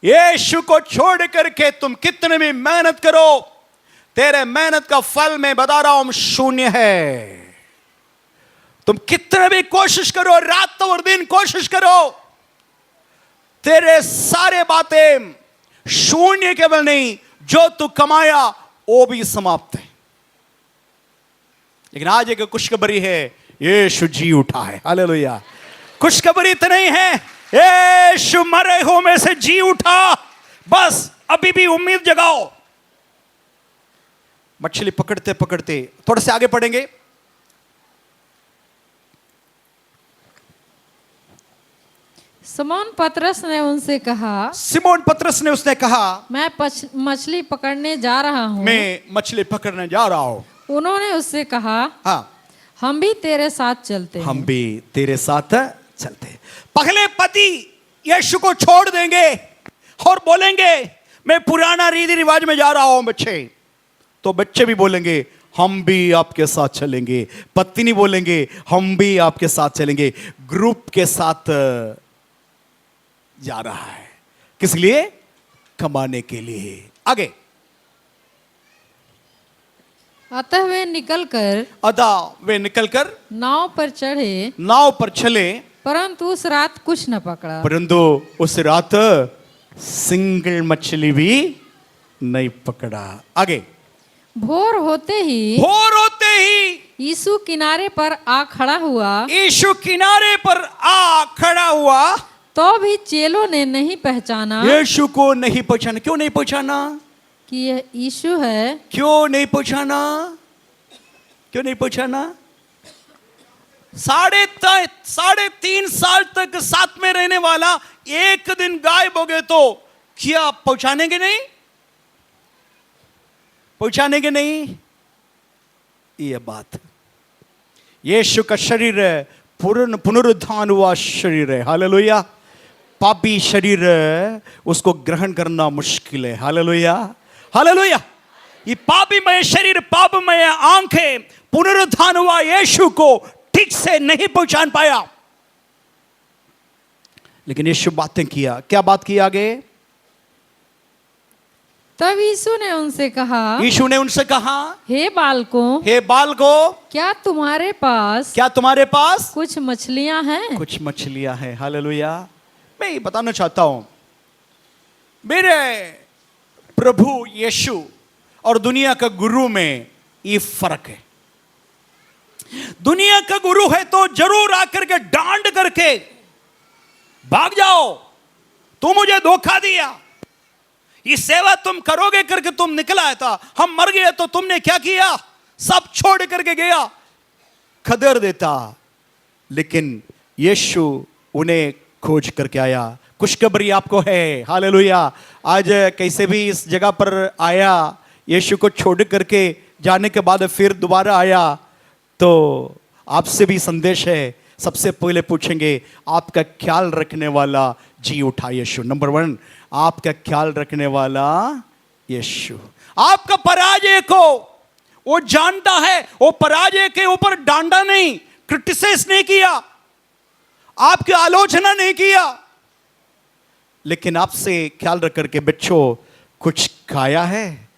यीशु को छोड़ करके तुम कितने भी मेहनत करो, तेरे मेहनत का फल मैं बता रहा हूं शून्य है। तुम कितने भी कोशिश करो, रात और दिन कोशिश करो, तेरे सारे बातें शून्य केवल नहीं, जो तू कमाया वो भी समाप्त है। लेकिन आज एक खुशखबरी है, यीशु जी उठा है। हालेलुया। खुशखबरी इतना ही है, यीशु मरे हुओं में से जी उठा, बस अभी भी उम्मीद जगाओ। मछली पकड़ते पकड़ते थोड़े से आगे पढ़ेंगे। सिमोन पतरस ने उनसे कहा, सिमोन पतरस ने उसने कहा, मैं मछली पकड़ने जा रहा हूँ। मैं मछली पकड़ने जा रहा हूं। उन्होंने उससे कहा, हाँ, हम भी तेरे साथ चलते हैं। हम भी तेरे साथ चलते हैं। पहले पति यीशु को छोड़ देंगे और बोलेंगे मैं पुराना रीति रिवाज में जा रहा हूं बच्चे, तो बच्चे भी बोलेंगे हम भी आपके साथ चलेंगे। पत्नी बोलेंगे हम भी आपके साथ चलेंगे। ग्रुप के साथ जा रहा है, किस लिए? कमाने के लिए। आगे, अतः वे निकलकर नाव पर चढ़े, नाव पर चले, परंतु उस रात कुछ न पकड़ा। परंतु उस रात सिंगल मछली भी नहीं पकड़ा। आगे, भोर होते ही यीशु किनारे पर आ खड़ा हुआ। यीशु किनारे पर आ खड़ा हुआ, तो भी चेलों ने नहीं पहचाना, यीशु को नहीं पहचाना। क्यों नहीं पहचाना? कि यह यीशु है। क्यों नहीं पहचाना? क्यों नहीं पहचाना? साढ़े 3 साल तक साथ में रहने वाला एक दिन गायब हो गए तो क्या पहुंचानेंगे नहीं? पहुंचानेंगे नहीं? यह बात, यीशु का शरीर पुनरुत्थान हुआ शरीर है। हालेलुया। पापी शरीर उसको ग्रहण करना मुश्किल है। Hallelujah, hallelujah. ये पापीमय शरीर, पापमय आंखें पुनरुत्थान हुआ यीशु को ठीक से नहीं पहचान पाया। लेकिन यीशु बातें किया। क्या बात की आगे? तब यीशु ने उनसे कहा, यीशु ने उनसे कहा, हे बालकों, हे बालकों, क्या तुम्हारे पास कुछ मछलियां हैं? कुछ मछलियां हैं। हालेलुया। मैं ये बताना चाहता हूं, मेरे प्रभु यीशु और दुनिया का गुरु में ये फर्क है। दुनिया का गुरु है तो जरूर आकर के डांट करके भाग जाओ, तू मुझे धोखा दिया, ये सेवा तुम करोगे करके तुम निकला था, हम मर गए तो तुमने क्या किया, सब छोड़ करके गया, खबर देता। लेकिन यीशु उन्हें खोज करके आया। खुशखबरी आपको है। हालेलुया। आज कैसे भी इस जगह पर आया, यीशु को छोड़ करके जाने के बाद फिर दोबारा आया, तो आपसे भी संदेश है। सबसे पहले पूछेंगे, आपका ख्याल रखने वाला जी उठा यीशु। नंबर 1, आपका ख्याल रखने वाला यीशु। आपका पराजय को वो जानता है। वो पराजय के ऊपर डांटा नहीं, क्रिटिसाइज नहीं किया, आपकी आलोचना नहीं किया, लेकिन आपसे ख्याल रख करके, बच्चों कुछ खाया है,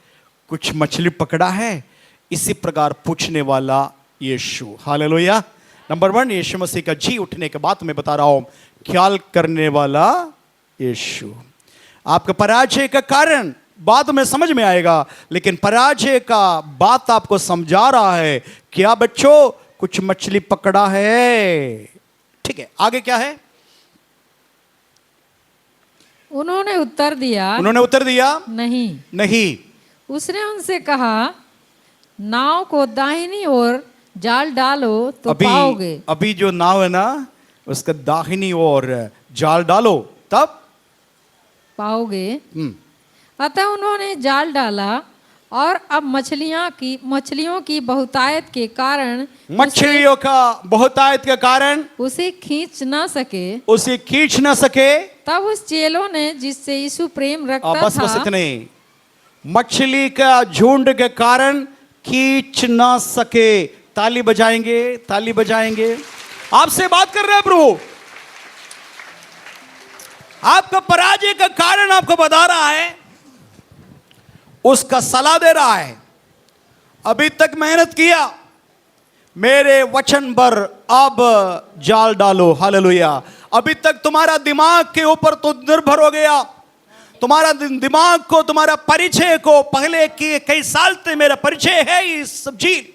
कुछ मछली पकड़ा है, इसी प्रकार पूछने वाला यीशु। हालेलुया। नंबर 1, यीशु मसीह का जी उठने के बाद मैं बता रहा हूं, ख्याल करने वाला यीशु। आपका पराजय का कारण बाद में समझ में आएगा, लेकिन पराजय का बात आपको समझा रहा है। क्या बच्चों, कुछ मछली पकड़ा है? ठीक है, आगे क्या है? उन्होंने उत्तर दिया, नहीं। उसने उनसे कहा, नाव को दाहिनी ओर जाल डालो तो पाओगे। अभी जो नाव है ना, उसका दाहिनी ओर जाल डालो तब पाओगे। अतः उन्होंने जाल डाला और अब मछलियों की बहुतायत के कारण उसे खींच ना सके। तब उस चेलों ने, जिससे यीशु प्रेम रखता बस था, इतने, मछली का झुंड के कारण खींच ना सके। ताली बजाएंगे। आपसे बात कर रहे हैं प्रभु। आपका पराजय का कारण आपको बता रहा है, उसका सलाह दे रहा है। अभी तक मेहनत किया, मेरे वचन पर अब जाल डालो। हालेलुया। अभी तक तुम्हारा दिमाग के ऊपर तो निर्भर हो गया, तुम्हारा दिमाग को, तुम्हारा परिचय को, पहले के कई साल से मेरा परिचय है ये सब चीज,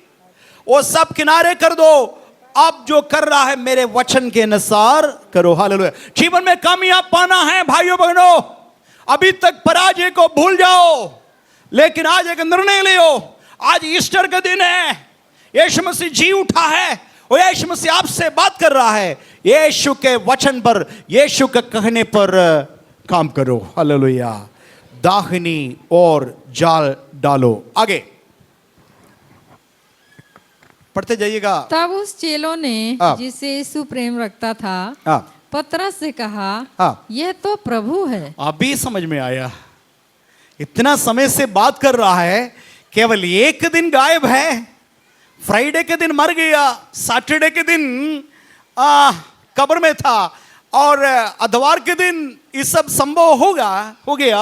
वो सब किनारे कर दो। अब जो कर रहा है मेरे वचन के अनुसार करो। हालेलुया। जीवन में कामयाब पाना है भाइयों बहनों, अभी तक पराजय को भूल जाओ, लेकिन आज एक निर्णय ले। आज ईस्टर का दिन है, यीशु मसीह जी उठा है और यीशु मसीह आपसे बात कर रहा है। यीशु के वचन पर, यीशु के कहने पर काम करो। हालेलुया। दाहिनी और जाल डालो। आगे पढ़ते जाइएगा। तब उस चेलों ने, जिसे यीशु प्रेम रखता था, पतरस से कहा, यह तो प्रभु है। अभी समझ में आया। इतना समय से बात कर रहा है, केवल एक दिन गायब है। फ्राइडे के दिन मर गया, सैटरडे के दिन कब्र में था, और अतवार के दिन ये सब संभव हो गया,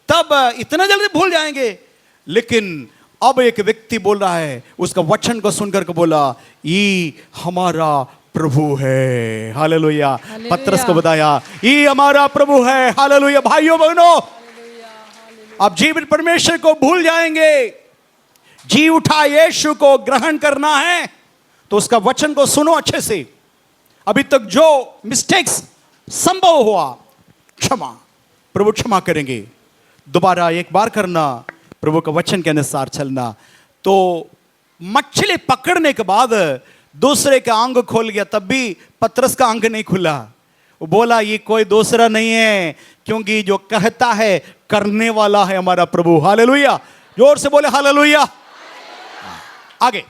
तब इतना जल्दी भूल जाएंगे। लेकिन अब एक व्यक्ति बोल रहा है, उसका वचन को सुनकर के बोला, ये हमारा प्रभु है। हालेलुया। पतरस को बताया, ये हमारा प्रभु है। हालेलुया। भाइयों बहनों, अब जीवित परमेश्वर को भूल जाएंगे। जी उठा यीशु को ग्रहण करना है तो उसका वचन को सुनो अच्छे से। अभी तक जो मिस्टेक्स संभव हुआ, क्षमा, प्रभु क्षमा करेंगे। दोबारा एक बार करना, प्रभु का वचन के अनुसार चलना। तो मछली पकड़ने के बाद दूसरे का अंग खोल गया, तब भी पतरस का अंग नहीं खुला। वो बोला ये कोई दूसरा नहीं है, क्योंकि जो कहता है करने वाला है हमारा प्रभु। हालेलुया, जोर से बोले हालेलुया। आगे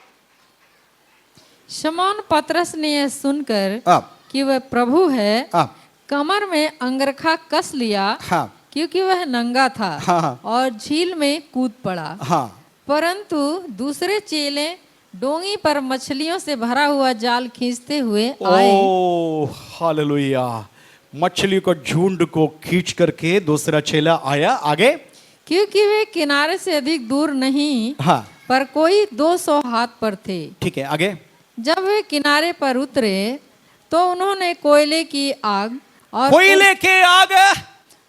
शमौन पतरस ने यह सुनकर अब कि वह प्रभु है, अब कमर में अंगरखा कस लिया, हाँ क्योंकि वह नंगा था, हाँ। और झील में कूद पड़ा। हाँ परंतु दूसरे चेले डोंगी पर मछलियों से भरा हुआ जाल खींचते हुए आए। ओ हालेलुया, मछली को झुंड को खींच करके दूसरा चेला आया। आगे क्योंकि वे किनारे से अधिक दूर नहीं, हाँ पर कोई 200 हाथ पर थे। ठीक है। आगे जब वे किनारे पर उतरे तो उन्होंने कोयले की आग और कोयले के आग,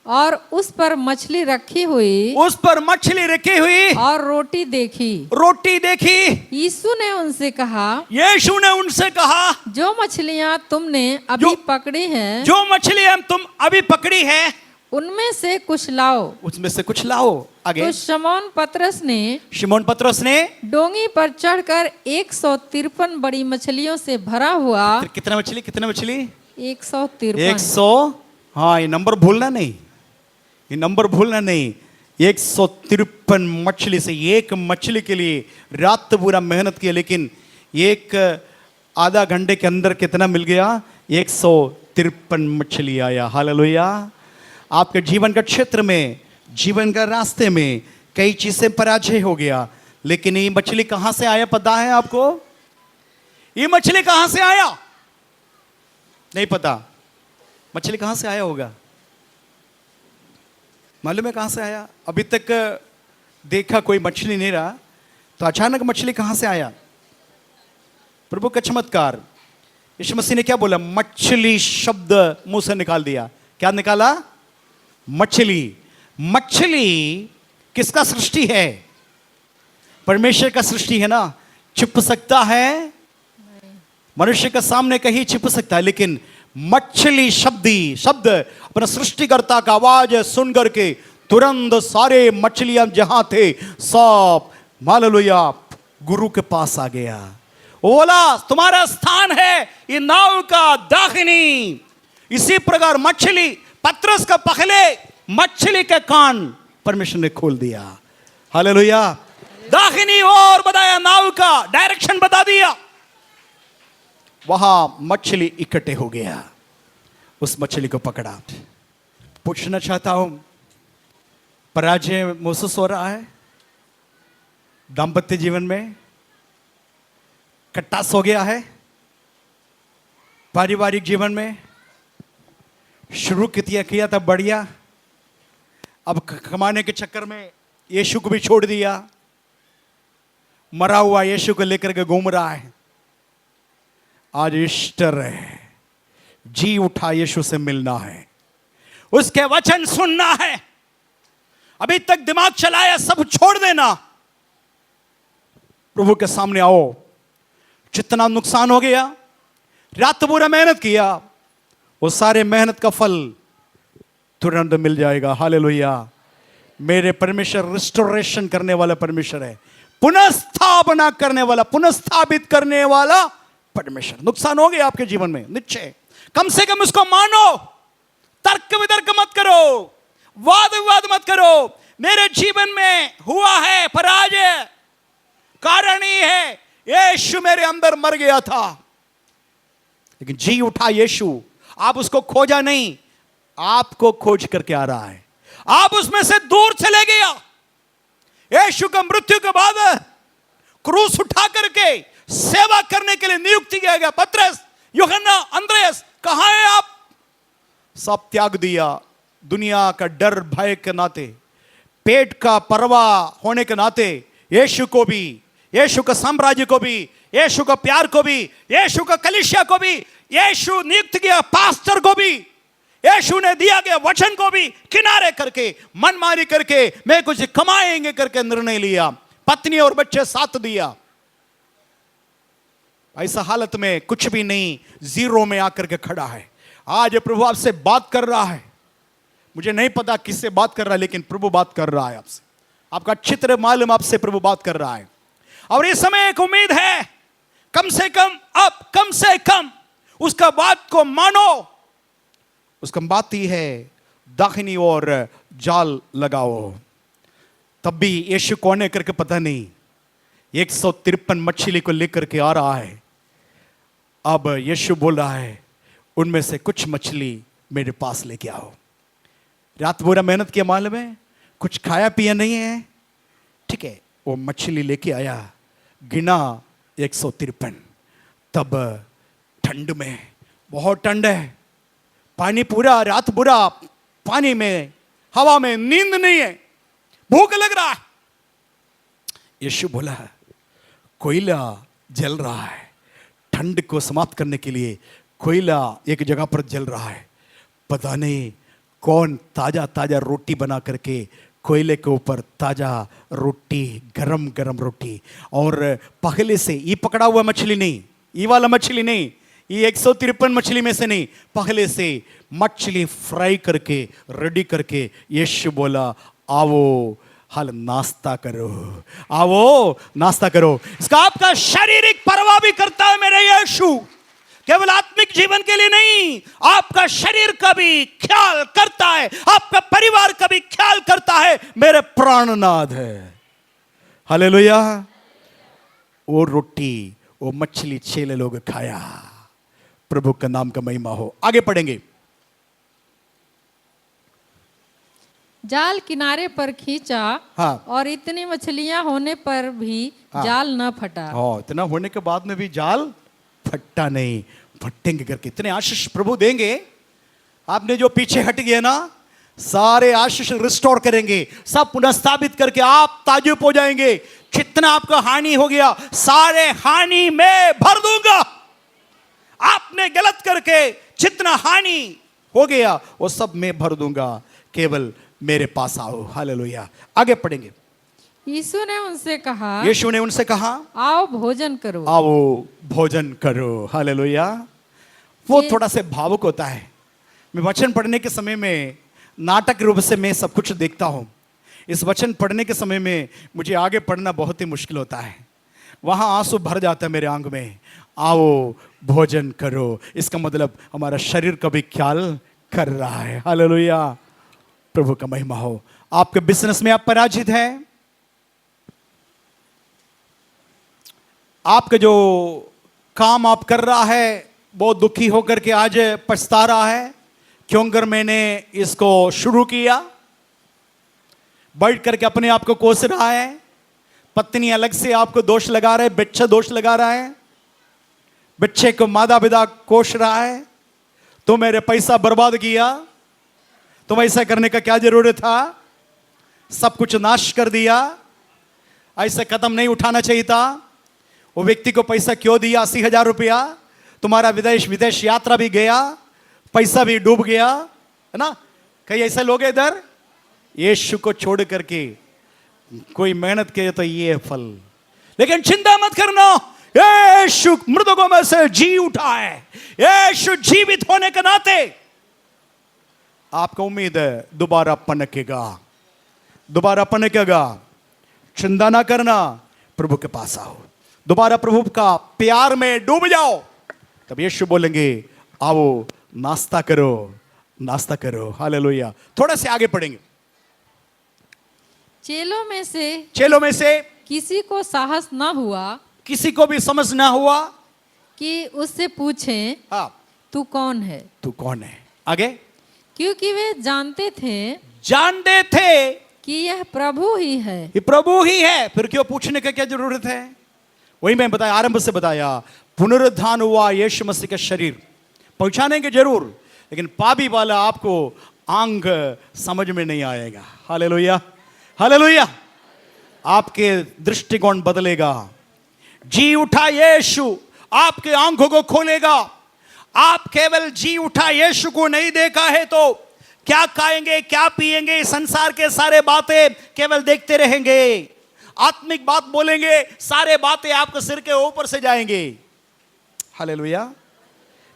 और उस पर मछली रखी हुई उस पर मछली रखी हुई और रोटी देखी। रोटी देखी। यीशु ने उनसे कहा, यीशु ने उनसे कहा, जो मछलियां तुमने अभी पकड़ी हैं, जो मछली हम तुम अभी पकड़ी है उनमें से कुछ लाओ। उसमें से कुछ लाओ। आगे तो शमौन पतरस ने शिमोन पतरस ने डोंगी पर चढ़कर 153 बड़ी मछलियों से भरा हुआ कितना मछली 153 100, हाँ ये नंबर भूलना नहीं, ये नंबर भूलना नहीं। 153 मछली से, एक मछली के लिए रात पूरा मेहनत किया, लेकिन एक आधा घंटे के अंदर कितना मिल गया? 153 मछली आया। हालेलुया। आपके जीवन का क्षेत्र में, जीवन का रास्ते में कई चीजें पराजय हो गया, लेकिन ये मछली कहां से आया पता है आपको? ये मछली कहां से आया नहीं पता। मछली कहां से आया होगा? मालूम है कहां से आया? अभी तक देखा कोई मछली नहीं रहा, तो अचानक मछली कहां से आया? प्रभु का चमत्कार। यीशु मसीह ने क्या बोला? मछली शब्द मुंह से निकाल दिया। क्या निकाला? मछली। मछली किसका सृष्टि है? परमेश्वर का सृष्टि है ना। छिप सकता है? मनुष्य के सामने कहीं छिप सकता है, लेकिन मछली शब्द अपना सृष्टिकर्ता का आवाज सुन करके तुरंत सारे मछलियां जहां थे सब हालेलुया गुरु के पास आ गया। वो बोला तुम्हारा स्थान है ये नाव का दाहिनी। इसी प्रकार मछली, पतरस का पहले मछली के कान परमेश्वर ने खोल दिया। हालेलुया। दाहिनी ओर बताया, नाव का डायरेक्शन बता दिया, वहां मछली इकट्ठे हो गया। उस मछली को पकड़ा। पूछना चाहता हूं, पराजय महसूस हो रहा है? दाम्पत्य जीवन में खटास हो गया है? पारिवारिक जीवन में शुरू किया था बढ़िया, अब कमाने के चक्कर में यीशु को भी छोड़ दिया, मरा हुआ यीशु को लेकर के घूम रहा है। आज ईस्टर है, जी उठा यीशु से मिलना है, उसके वचन सुनना है। अभी तक दिमाग चलाया सब छोड़ देना, प्रभु के सामने आओ। जितना नुकसान हो गया, रात पूरा मेहनत किया, वो सारे मेहनत का फल तुरंत मिल जाएगा। हालेलुया। मेरे परमेश्वर रिस्टोरेशन करने वाला परमेश्वर है, पुनर्स्थापना करने वाला, पुनर्स्थापित करने वाला परमेश्वर। नुकसान हो गया आपके जीवन में, निश्चय, कम से कम उसको मानो। तर्क वितर्क मत करो, वाद विवाद मत करो। मेरे जीवन में हुआ है पराजय, कारण ही है यीशु मेरे अंदर मर गया था, लेकिन जी उठा यीशु। आप उसको खोजा नहीं, आपको खोज करके आ रहा है। आप उसमें से दूर चले गया। यीशु का मृत्यु के बाद क्रूस उठा करके सेवा करने के लिए नियुक्त किया गया। पतरस, यूहन्ना, अंद्रयास, कहां है आप? सब त्याग दिया। दुनिया का डर भय के नाते, पेट का परवाह होने के नाते, यीशु को भी, यीशु का साम्राज्य को भी, यीशु का प्यार को भी, यीशु का कलीसिया को भी, यीशु नियुक्त किया पास्टर को भी, यीशु ने दिया गया वचन को भी किनारे करके, मनमानी करके, मैं कुछ कमाएंगे करके निर्णय लिया। पत्नी और बच्चे साथ दिया। ऐसा हालत में कुछ भी नहीं, जीरो में आकर के खड़ा है। आज प्रभु आपसे बात कर रहा है। मुझे नहीं पता किससे बात कर रहा है, लेकिन प्रभु बात कर रहा है आपसे। आपका चित्र मालूम, आपसे प्रभु बात कर रहा है। और इस समय एक उम्मीद है, कम से कम अब कम से कम उसका बात को मानो। उसका बात ही है दाहिनी ओर जाल लगाओ। तब भी यीशु कौन है करके पता नहीं, 153 मछली को लेकर के आ रहा है। अब यीशु बोल रहा है उनमें से कुछ मछली मेरे पास लेके आओ। रात भर मेहनत किया, मालूम है कुछ खाया पिया नहीं है, ठीक है। वो मछली लेके आया, गिना 153। तब ठंड में, बहुत ठंड है, पानी पूरा रात बुरा, पानी में हवा में, नींद नहीं है, भूख लग रहा है। यीशु बोला कोयला जल रहा है, ठंड को समाप्त करने के लिए कोयला एक जगह पर जल रहा है। पता नहीं कौन ताजा ताजा रोटी बना करके कोयले के ऊपर ताजा रोटी, गरम गरम रोटी, और पहले से ये पकड़ा हुआ मछली नहीं, ये वाला मछली नहीं, ये 153 मछली में से नहीं, पहले से मछली फ्राई करके रेडी करके यीशु बोला आओ हाल नाश्ता करो, आओ नाश्ता करो। इसका आपका शारीरिक परवाह भी करता है मेरे यीशु, केवल आत्मिक जीवन के लिए नहीं, आपका शरीर का भी ख्याल करता है, आपका परिवार का भी ख्याल करता है मेरे प्राणनाथ है। हालेलुया। वो रोटी, वो मछली 6 लोग खाया। प्रभु का नाम का महिमा हो। आगे पढ़ेंगे। जाल किनारे पर खींचा, हाँ। और इतनी मछलियां होने पर भी जाल न फटा। हाँ, इतना होने के बाद में भी जाल फटता नहीं। फटेंगे करके इतने आशीष प्रभु देंगे। आपने जो पीछे हट गए ना, सारे आशीष रिस्टोर करेंगे, सब पुनः स्थापित करके आप ताजुब हो जाएंगे। जितना आपका हानि हो गया, सारे हानि में भर दूंगा। आपने गलत करके जितना हानि हो गया वो सब मैं भर दूंगा, केवल मेरे पास आओ। हालेलुया। आगे पढ़ेंगे। यीशु ने उनसे कहा, यीशु ने उनसे कहा आओ भोजन करो। आओ भोजन करो। हालेलुया। वो थोड़ा से भावुक होता है। मैं वचन पढ़ने के समय में नाटक रूप से मैं सब कुछ देखता हूँ। इस वचन पढ़ने के समय में मुझे आगे पढ़ना बहुत ही मुश्किल होता है। वहाँ आंसू भर जाता है मेरे आंख में। आओ भोजन करो, इसका मतलब हमारा शरीर का भी ख्याल कर रहा है। हालेलुया। प्रभु का महिमा हो। आपके बिजनेस में आप पराजित है, आपका जो काम आप कर रहा है बहुत दुखी होकर के आज पछता रहा है, क्यों कर मैंने इसको शुरू किया। बैठ करके अपने आप को कोस रहा है। पत्नी अलग से आपको दोष लगा रहे, बच्चा दोष लगा रहा है, बच्चे को माता पिता कोस रहा है, तो मेरे पैसा बर्बाद किया, तुम ऐसा करने का क्या जरूरत था, सब कुछ नाश कर दिया, ऐसे कदम नहीं उठाना चाहिए था। वो व्यक्ति को पैसा क्यों दिया, 80,000 रुपया, तुम्हारा विदेश यात्रा भी गया, पैसा भी डूब गया, है ना। कई ऐसे लोग इधर यीशु को छोड़ करके कोई मेहनत करे तो ये फल। लेकिन चिंता मत करना, यीशु मृतकों में से जी उठा है। यीशु जीवित होने के नाते आपको उम्मीद है दोबारा पनकेगा, दोबारा पनकेगा। चिंता ना करना, प्रभु के पास आओ, दोबारा प्रभु का प्यार में डूब जाओ। तब यीशु बोलेंगे आओ नाश्ता करो, नाश्ता करो। हालेलुया। थोड़ा से आगे पढ़ेंगे। चेलों में से किसी को साहस ना हुआ, किसी को भी समझ ना हुआ कि उससे पूछें हाँ तू कौन है, तू कौन है। आगे। क्योंकि वे जानते थे कि यह प्रभु ही है। ये प्रभु ही है, फिर क्यों पूछने का क्या जरूरत है। वही मैं बताया, आरंभ से बताया, पुनरुत्थान हुआ यीशु मसीह का शरीर पहुंचानेंगे जरूर, लेकिन पापी वाला आपको आंग समझ में नहीं आएगा। Hallelujah, hallelujah. आपके दृष्टिकोण बदलेगा। जी उठा यीशु आपके आंखों को खोलेगा। आप केवल जी उठा यीशु को नहीं देखा है तो क्या खाएंगे, क्या पिएंगे, संसार के सारे बातें केवल देखते रहेंगे। आत्मिक बात बोलेंगे, सारे बातें आपके सिर के ऊपर से जाएंगे। हालेलुया।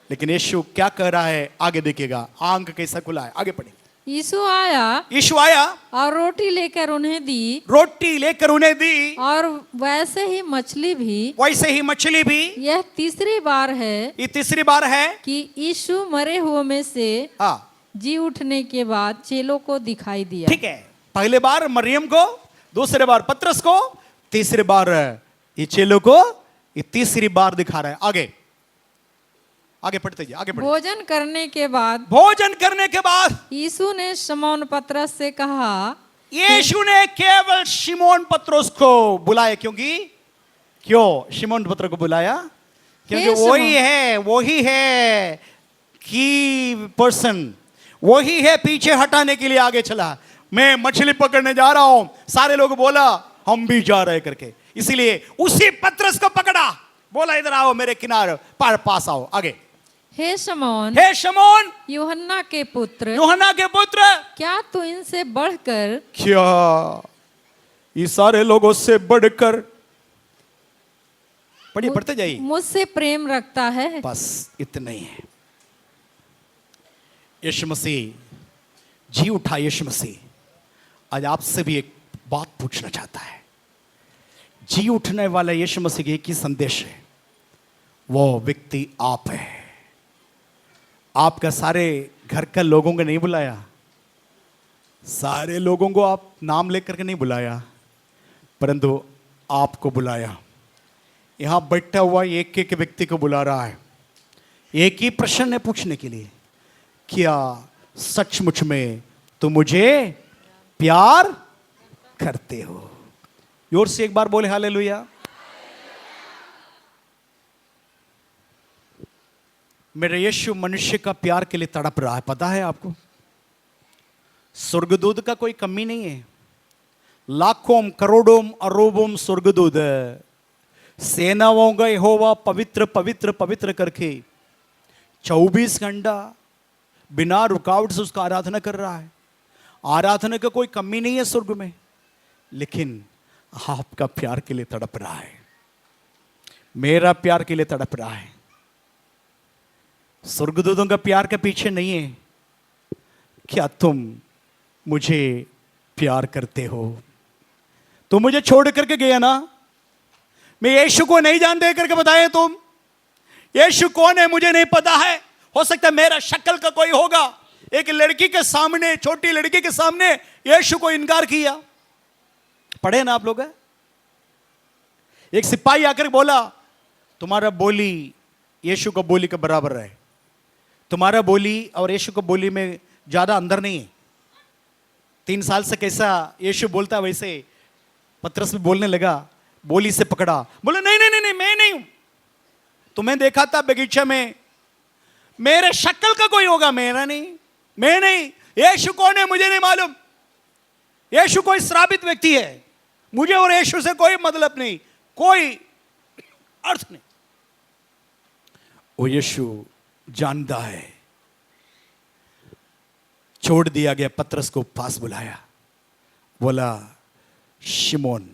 लेकिन यीशु क्या कह रहा है आगे देखिएगा। आंख कैसा खुला है, आगे पढ़े। यीशु आया यीशु आया, और रोटी लेकर उन्हें दी, रोटी लेकर उन्हें दी, और वैसे ही मछली भी। वैसे ही मछली भी। यह तीसरी बार है ये तीसरी बार है कि यीशु मरे हुए में से हाँ, जी उठने के बाद चेलों को दिखाई दिया। ठीक है। पहले बार मरियम को, दूसरे बार पतरस को, तीसरी बार ये चेलों को, ये तीसरी बार दिखा रहा है। आगे आगे पढ़ते जाइए, आगे पढ़ते। भोजन करने के बाद भोजन करने के बाद यीशु ने शमौन पतरस से कहा, यीशु ने केवल शिमोन पतरस को बुलाया। क्यों शिमोन पतरस को बुलाया? क्योंकि वही है की पर्सन, वही है पीछे हटाने के लिए आगे चला। मैं मछली पकड़ने जा रहा हूं, सारे लोग बोला हम भी जा रहे करके, इसीलिए उसी पतरस को पकड़ा, बोला इधर आओ मेरे किनारे पास आओ। आगे, हे शमौन, हे शमौन, यूहन्ना के पुत्र, यूहन्ना के पुत्र, क्या तू इनसे बढ़कर, क्या ये सारे लोगों से बढ़कर, पढ़िए पढ़ते जाइए, मुझसे प्रेम रखता है? बस इतना ही है। यीशु मसीह जी उठा। यीशु मसीह आज आपसे भी एक बात पूछना चाहता है। जी उठने वाला यीशु मसीह का एक ही संदेश है, वो व्यक्ति आप है। आपका सारे घर के लोगों को नहीं बुलाया, सारे लोगों को आप नाम लेकर के नहीं बुलाया, परंतु आपको बुलाया। यहां बैठा हुआ एक एक व्यक्ति को बुला रहा है। एक ही प्रश्न है पूछने के लिए, क्या सचमुच में तुम मुझे प्यार करते हो? जोर से एक बार बोले हालेलुया। मेरे यीशु मनुष्य का प्यार के लिए तड़प रहा है, पता है आपको? स्वर्गदूत का कोई कमी नहीं है। लाखों करोड़ों अरबों स्वर्गदूत सेनाओं का यहोवा पवित्र पवित्र पवित्र करके 24 घंटा बिना रुकावट से उसका आराधना कर रहा है। आराधना का कोई कमी नहीं है स्वर्ग में, लेकिन आपका प्यार के लिए तड़प रहा है, मेरा प्यार के लिए तड़प रहा है। स्वर्गदूतों का प्यार के पीछे नहीं है, क्या तुम मुझे प्यार करते हो? तुम मुझे छोड़ करके गया ना, मैं यीशु को नहीं जानते करके बताए तुम। यीशु कौन है मुझे नहीं पता है। हो सकता है मेरा शक्ल का कोई होगा। एक लड़की के सामने, छोटी लड़की के सामने यीशु को इनकार किया। पढ़े ना आप लोग? एक सिपाही आकर बोला, तुम्हारा बोली यीशु को बोली के बराबर है। तुम्हारा बोली और यीशु को बोली में ज्यादा अंदर नहीं है। 3 साल से कैसा यीशु बोलता वैसे पतरस भी बोलने लगा, बोली से पकड़ा, बोला नहीं नहीं नहीं मैं नहीं हूं, तुम्हें देखा था बगीचा में, मेरे शक्ल का कोई होगा, मेरा नहीं, मैं नहीं। यीशु कौन है मुझे नहीं मालूम। यीशु कोई श्रापित व्यक्ति है, मुझे और यीशु से कोई मतलब नहीं, कोई अर्थ नहीं। वो यीशु जानता है। छोड़ दिया गया, पतरस को पास बुलाया, बोला शिमोन,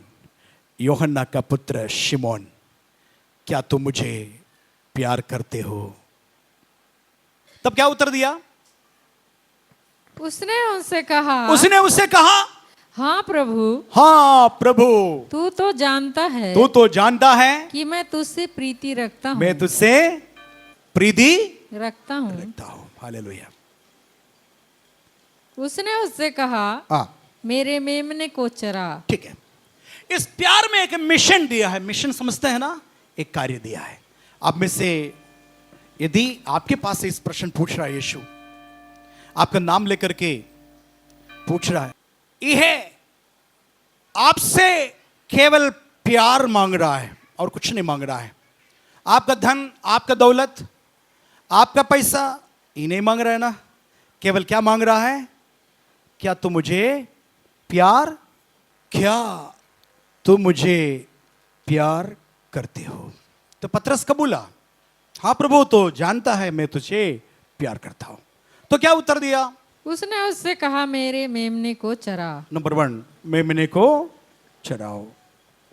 यूहन्ना का पुत्र शिमोन, क्या तुम मुझे प्यार करते हो? तब क्या उत्तर दिया? उसने उससे कहा, हाँ प्रभु, हाँ प्रभु, तू तो जानता है, तू तो जानता है कि मैं तुझसे प्रीति रखता हूँ, मैं तुझसे प्रीति रखता हूँ। हालेलुया। उसने उससे कहा, हाँ, मेरे मेमने को चरा। ठीक है। इस प्यार में एक मिशन दिया है। मिशन समझते हैं ना? एक कार्य दिया है। आप में से यदि आपके पास से इस प्रश्न पूछ रहा है, यीशु आपका नाम लेकर के पूछ रहा है, यह आपसे केवल प्यार मांग रहा है और कुछ नहीं मांग रहा है। आपका धन, आपका दौलत, आपका पैसा ये नहीं मांग रहा है ना, केवल क्या मांग रहा है? क्या तुम मुझे प्यार, क्या तुम मुझे प्यार करते हो? तो पतरस कबूला, हाँ प्रभु, तो जानता है मैं तुझे प्यार करता हूं। तो क्या उत्तर दिया? उसने उससे कहा, मेरे मेमने को चरा। नंबर 1, मेमने को चराओ।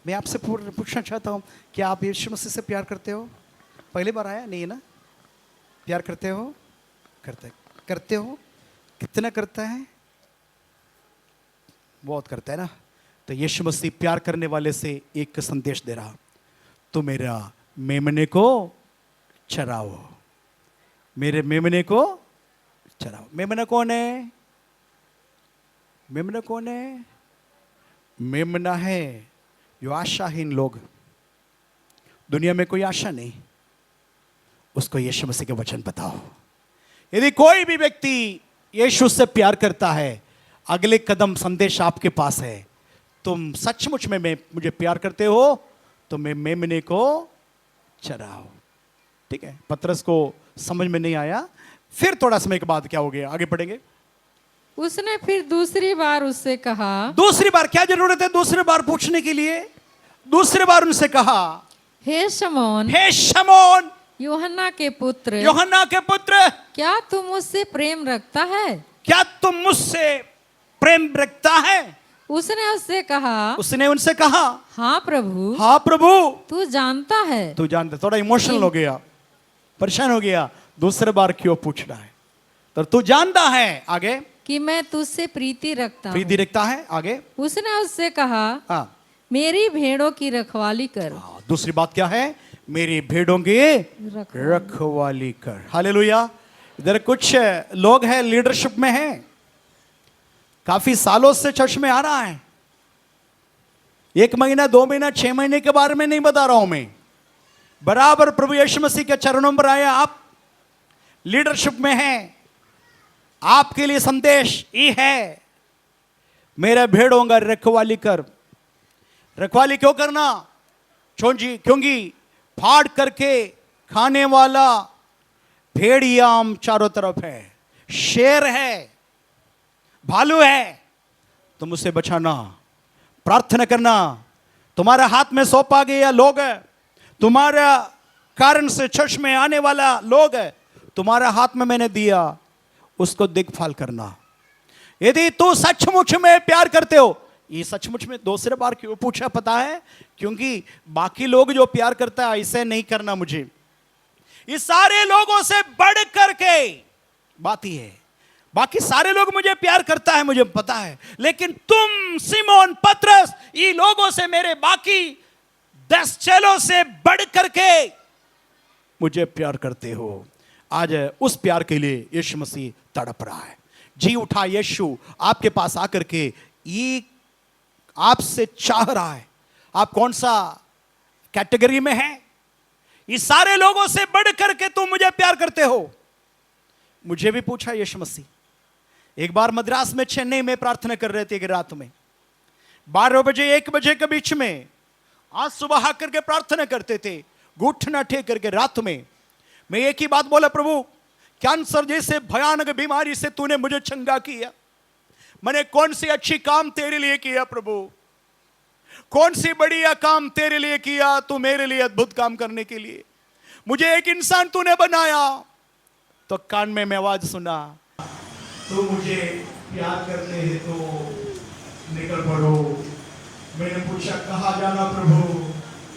मैं आपसे पूछना चाहता हूं, क्या आप यीशु मसीह से प्यार करते हो? पहली बार आया नहीं है ना? प्यार करते हो? करते हो? कितना करता है? बहुत करता है ना। तो यीशु मसीह प्यार करने वाले से एक संदेश दे रहा, तो मेरा मेमने को चराओ, मेरे मेमने को चराओ। मेमना कौन है? मेमना कौन है? मेमना है जो आशाहीन लोग, दुनिया में कोई आशा नहीं, उसको यीशु मसीह के वचन बताओ। यदि कोई भी व्यक्ति यीशु से प्यार करता है, अगले कदम संदेश आपके पास है, तुम सचमुच में मुझे प्यार करते हो तो मैं मेमने को चराओ। ठीक है, पतरस को समझ में नहीं आया। फिर थोड़ा समय के बाद क्या हो गया, आगे पढ़ेंगे। उसने फिर दूसरी बार उससे कहा, दूसरी बार क्या जरूरत है दूसरी बार पूछने के लिए? दूसरी बार उनसे कहा, हे शमौन, हे शमौन, यूहन्ना के पुत्र, यूहन्ना के पुत्र, क्या तुम मुझसे प्रेम रखता है? क्या तुम मुझसे प्रेम रखता है? उसने उससे कहा, उसने उनसे कहा, हाँ प्रभु, हाँ प्रभु, तू जानता है। तू जानता। थोड़ा इमोशनल हो गया, परेशान हो गया, दूसरी बार क्यों पूछ रहा है? तो तू जानता है, आगे, कि मैं तुझसे प्रीति रखता हूँ। प्रीति रखता है, आगे। उसने उससे कहा, हाँ, मेरी भेड़ों की रखवाली कर। दूसरी बात क्या है? मेरी भेड़ों की रखवाली कर। हालेलुया। इधर कुछ लोग हैं लीडरशिप में हैं, काफी सालों से चर्च में आ रहा है, 1 महीना 2 महीना 6 महीने के बारे में नहीं बता रहा हूं मैं, बराबर प्रभु यीशु मसीह के चरणों पर आया, आप लीडरशिप में हैं, आपके लिए संदेश ये है, मेरे भेड़ों का रखवाली कर। रखवाली क्यों करना? क्योंकि फाड़ करके खाने वाला भेड़ियाम चारों तरफ है, शेर है, भालू है, तुम उसे बचाना, प्रार्थना करना। तुम्हारे हाथ में सौंपा गया लोग है, तुम्हारा कारण से चर्च में आने वाला लोग है, तुम्हारे हाथ में मैंने दिया, उसको देखभाल करना। यदि तू सचमुच में प्यार करते हो, ये सचमुच में दूसरे बार क्यों पूछा पता है? क्योंकि बाकी लोग जो प्यार करता है ऐसे नहीं करना मुझे, ये सारे लोगों से बढ़ करके बात ही है। बाकी सारे लोग मुझे प्यार करता है, मुझे पता है, लेकिन तुम सिमोन पतरस ये लोगों से, मेरे बाकी 10 चेलों से बढ़ करके मुझे प्यार करते हो। आज उस प्यार के लिए यीशु मसीह तड़प रहा है। जी उठा यीशु आपके पास आकर के ये आपसे चाह रहा है। आप कौन सा कैटेगरी में हैं? ये सारे लोगों से बढ़ करके तुम मुझे प्यार करते हो। मुझे भी पूछा यीशु मसीह। एक बार मद्रास में, चेन्नई में प्रार्थना कर रहे थे कि रात में 12 बजे 1 बजे के बीच में, आज सुबह आकर के प्रार्थना करते थे घुटना टेक करके। रात में मैं एक ही बात बोला, प्रभु कैंसर जैसे भयानक बीमारी से तूने मुझे चंगा किया, मैंने कौन सी अच्छी काम तेरे लिए किया प्रभु, कौन सी बढ़िया काम तेरे लिए किया, तू मेरे लिए अद्भुत काम करने के लिए मुझे एक इंसान तूने बनाया। तो कान में मैं आवाज सुना, तो मुझे प्यार करते हैं तो निकल पड़ो। मैंने पूछा कहाँ जाना प्रभु?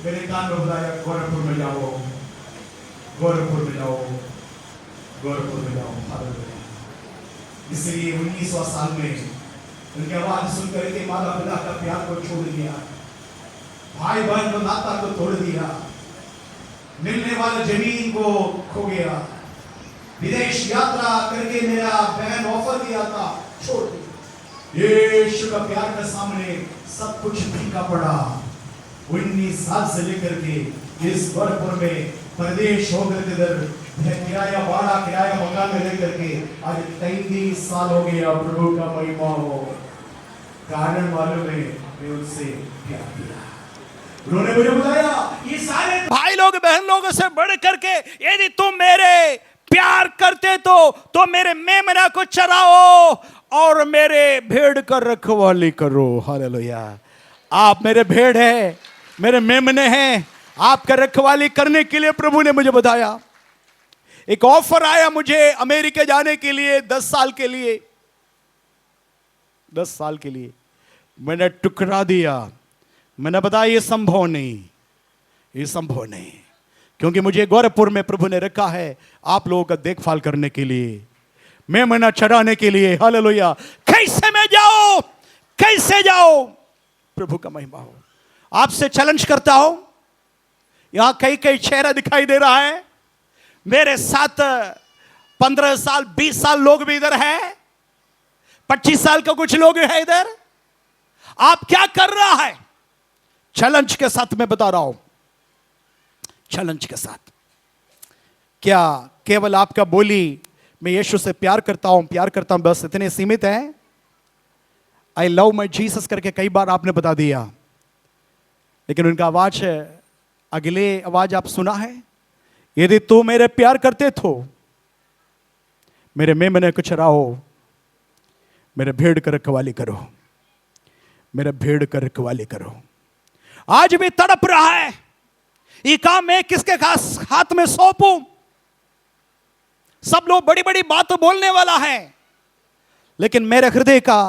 मेरे कान में बताया गोरखपुर में जाओ, गोरखपुर में जाओ, गोरखपुर में जाओ। इसलिए 19वां साल में उनकी आवाज सुनकर के माता पिता का प्यार को छोड़ दिया, भाई बहन को नाता को तोड़ दिया, मिलने वाले जमीन को खो गया, विदेश यात्रा करके मेरा बहन ऑफर दिया था, छोड़ दिया। यीशु का प्यार के सामने सब कुछ फीका पड़ा। 19 साल से लेकर के इस गोरखपुर में प्रदेश होकर इधर किराया भाड़ा, किराया मकान में लेकर के आज 33 साल हो गया। प्रभु का महिमा हो। कारण मालूम है, मैं उनसे प्यार किया। उन्होंने मुझे बताया ये सारे भाई लोग बहन लोगों से बढ़ करके यदि तुम मेरे प्यार करते तो मेरे मेमना को चराओ और मेरे भेड़ का रखवाली करो। हालेलुया। आप मेरे भेड़ है, मेरे मेमने हैं, आपका रखवाली करने के लिए प्रभु ने मुझे बताया। एक ऑफर आया मुझे अमेरिका जाने के लिए 10 साल के लिए, 10 साल के लिए मैंने टुकरा दिया। मैंने बताया ये संभव नहीं, ये संभव नहीं, क्योंकि मुझे गोरखपुर में प्रभु ने रखा है आप लोगों का देखभाल करने के लिए। मेमना चराने के लिए। हालेलुया। कैसे मैं जाऊं, कैसे जाऊं? प्रभु का महिमा हो। आपसे चैलेंज करता हूं, यहां कई कई चेहरा दिखाई दे रहा है, मेरे साथ 15 साल 20 साल लोग भी इधर है, 25 साल का कुछ लोग है इधर। आप क्या कर रहा है? चैलेंज के साथ मैं बता रहा हूं, चैलेंज के साथ। क्या केवल आपका बोली मैं यीशु से प्यार करता हूं बस इतने सीमित है? आई लव माई जीसस करके कई बार आपने बता दिया, लेकिन उनका आवाज, अगले आवाज आप सुना है? यदि तू मेरे प्यार करते तो मेरे मेमने को चराओ, मेरे भेड़ का रखवाली करो, मेरे भेड़ का रखवाली करो। आज भी तड़प रहा है, ये काम मैं किसके हाथ में सौंपूं? सब लोग बड़ी बड़ी बात बोलने वाला है, लेकिन मेरे हृदय का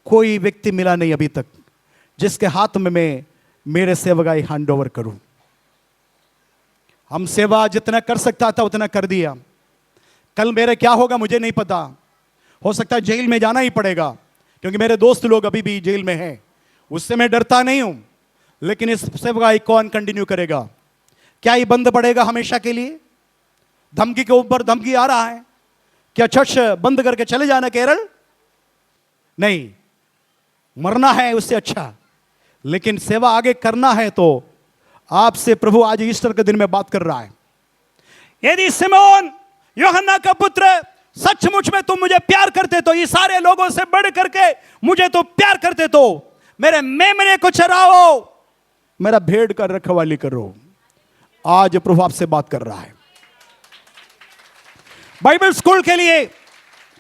कोई व्यक्ति मिला नहीं अभी तक जिसके हाथ में मैं मेरे सेवकाई हैंड ओवर करूं। हम सेवा जितना कर सकता था उतना कर दिया। कल मेरे क्या होगा मुझे नहीं पता, हो सकता है जेल में जाना ही पड़ेगा, क्योंकि मेरे दोस्त लोग अभी भी जेल में हैं। उससे मैं डरता नहीं हूं, लेकिन इस सेवकाई कौन कंटिन्यू करेगा? क्या ये बंद पड़ेगा हमेशा के लिए? धमकी के ऊपर धमकी आ रहा है। क्या चर्च बंद करके चले जाना केरल? नहीं, मरना है उससे अच्छा, लेकिन सेवा आगे करना है। तो आपसे प्रभु आज ईस्टर के दिन में बात कर रहा है। यदि सिमोन यूहन्ना का पुत्र सचमुच में तुम मुझे प्यार करते तो, ये सारे लोगों से बढ़ करके मुझे तो प्यार करते तो, मेरे मेमने को चराओ, मेरा भेड़ का रखवाली करो। आज प्रभु आपसे बात कर रहा है। बाइबल स्कूल के लिए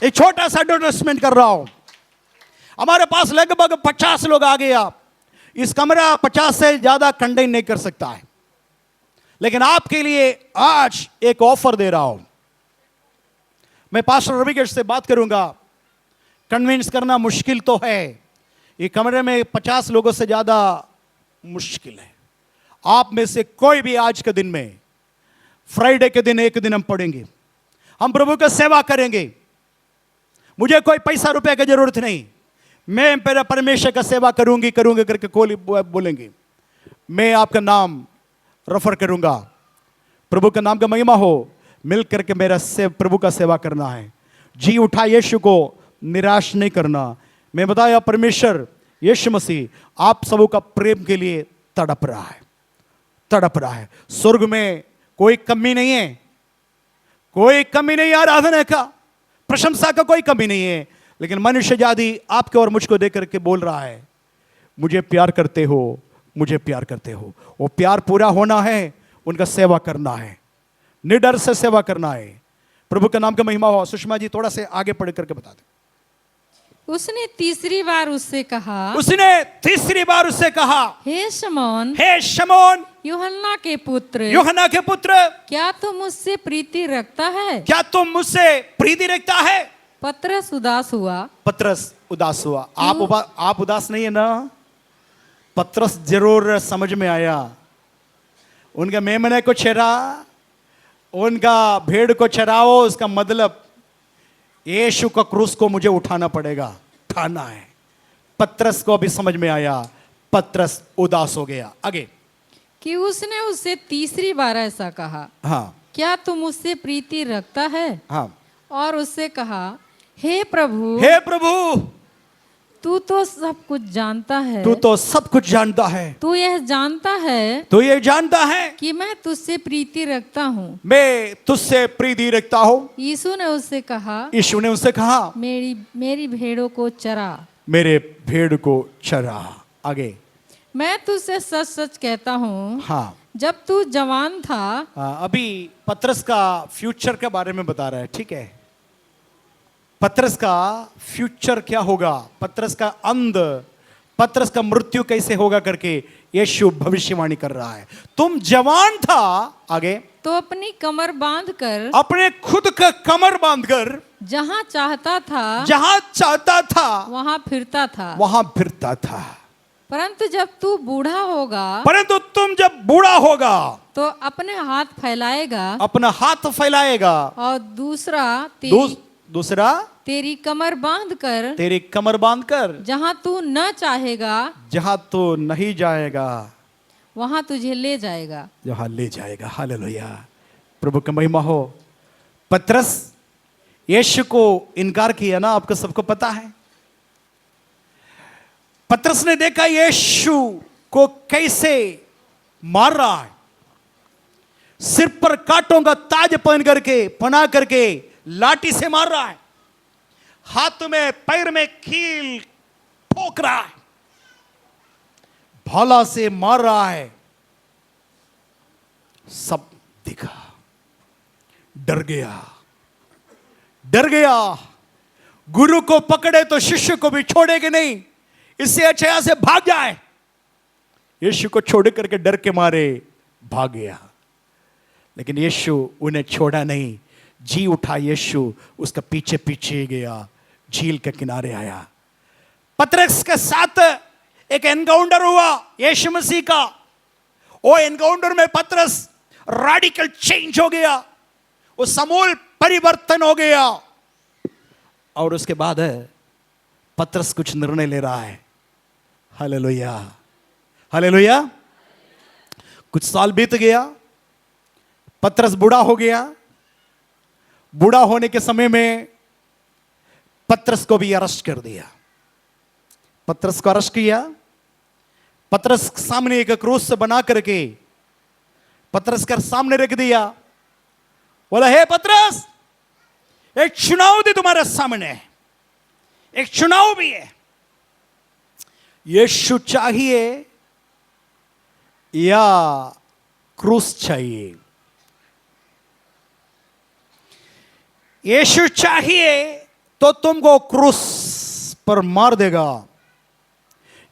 एक छोटा सा एडवर्टाइजमेंट कर रहा हूं। हमारे पास लगभग 50 लोग आ गया। इस कमरा 50 से ज्यादा कंटेन नहीं कर सकता है, लेकिन आपके लिए आज एक ऑफर दे रहा हूं। मैं पास्टर रविकेश से बात करूंगा। कन्विंस करना मुश्किल तो है, ये कमरे में 50 लोगों से ज्यादा मुश्किल है। आप में से कोई भी आज के दिन में, फ्राइडे के दिन एक दिन हम पढ़ेंगे, हम प्रभु का सेवा करेंगे। मुझे कोई पैसा रुपए की जरूरत नहीं, मैं मेरा परमेश्वर का सेवा करूंगी करके कोई बोलेंगे, मैं आपका नाम रेफर करूंगा। प्रभु का नाम का महिमा हो। मिल करके मेरा प्रभु का सेवा करना है। जी उठा यीशु को निराश नहीं करना। मैं बताया परमेश्वर यीशु मसीह आप सबों का प्रेम के लिए तड़प रहा है, तड़प रहा है। स्वर्ग में कोई कमी नहीं है, कोई कमी नहीं है आराधना का, प्रशंसा का कोई कमी नहीं है, लेकिन मनुष्य जाति आपके और मुझको देख करके बोल रहा है, मुझे प्यार करते हो, मुझे प्यार करते हो। वो प्यार पूरा होना है, उनका सेवा करना है, निडर से सेवा करना है। प्रभु का नाम का महिमा हो। सुषमा जी थोड़ा से आगे पढ़ करके बता दे। उसने तीसरी बार उससे कहा, उसने तीसरी बार उससे कहा, हे शमौन, हे शमौन यूहन्ना के पुत्र, यूहन्ना के पुत्र, क्या तुम मुझसे प्रीति रखता है? क्या तुम मुझसे प्रीति रखता है? पतरस उदास हुआ। पतरस उदास हुआ। आप उदास नहीं है ना? पतरस जरूर समझ में आया। उनका मेमने को चरा, उनका भेड़ को चराओ, उसका मतलब यीशु का क्रूस को मुझे उठाना पड़ेगा, उठाना है। पतरस को भी समझ में आया। पतरस उदास हो गया। आगे कि उसने उससे तीसरी बार ऐसा कहा, हाँ, क्या तुम मुझसे प्रीति रखता है? हाँ। और उससे कहा, हे प्रभु, हे प्रभु, तू तो सब कुछ जानता है, तू तो सब कुछ जानता है, तू यह जानता है तू ये जानता है कि मैं तुझसे प्रीति रखता हूँ। मैं तुझसे प्रीति रखता हूँ। यीशु ने उससे कहा, यीशु ने उससे कहा, मेरी भेड़ों को चरा, मेरे भेड़ को चरा। आगे मैं तुझसे सच सच कहता हूँ, हाँ, जब तू जवान था। हाँ, अभी पतरस का फ्यूचर के बारे में बता रहा है, ठीक है। पतरस का फ्यूचर क्या होगा, पतरस का अंत, पतरस का मृत्यु कैसे होगा करके यीशु भविष्यवाणी कर रहा है। तुम जवान था, आगे, तो अपनी कमर बांधकर, अपने खुद का कमर बांधकर, जहाँ चाहता था, जहां चाहता था वहाँ फिरता था। वहां फिरता था। परंतु जब तू बूढ़ा होगा, परंतु तुम जब बूढ़ा होगा तो अपने हाथ फैलाएगा, अपना हाथ फैलाएगा और दूसरा दूसरा, तेरी कमर बांध कर तेरी कमर बांध कर जहां तू न चाहेगा जहां तो नहीं जाएगा वहां तुझे ले जाएगा। जहां ले जाएगा। हालेलुया, प्रभु की महिमा हो। पतरस यीशु को इनकार किया ना, आपको सबको पता है। पतरस ने देखा यीशु को कैसे मार रहा है, सिर पर कांटों का ताज पहना करके लाठी से मार रहा है, हाथ में पैर में कील ठोक रहा है, भाला से मार रहा है। सब दिखा, डर गया। गुरु को पकड़े तो शिष्य को भी छोड़ेगे नहीं, इससे अच्छा यहां से भाग जाए। यीशु को छोड़ करके डर के मारे भाग गया, लेकिन यीशु उन्हें छोड़ा नहीं। जी उठा यीशु, उसका पीछे पीछे गया, झील के किनारे आया। पतरस के साथ एक एनकाउंटर हुआ यीशु मसीह का। वो एनकाउंटर में पतरस रेडिकल चेंज हो गया, वो समूल परिवर्तन हो गया। और उसके बाद पतरस कुछ निर्णय ले रहा है। Hallelujah, hallelujah. कुछ साल बीत गया, पतरस बूढ़ा हो गया। बूढ़ा होने के समय में पतरस को भी अरेस्ट कर दिया। पतरस को अरेस्ट किया। पतरस सामने एक क्रूस से बना करके पतरस के सामने रख दिया। बोला, हे पतरस, एक चुनाव भी तुम्हारे सामने है, एक चुनाव भी है। यीशु चाहिए या क्रूस चाहिए? यीशु चाहिए तो तुमको क्रूस पर मार देगा।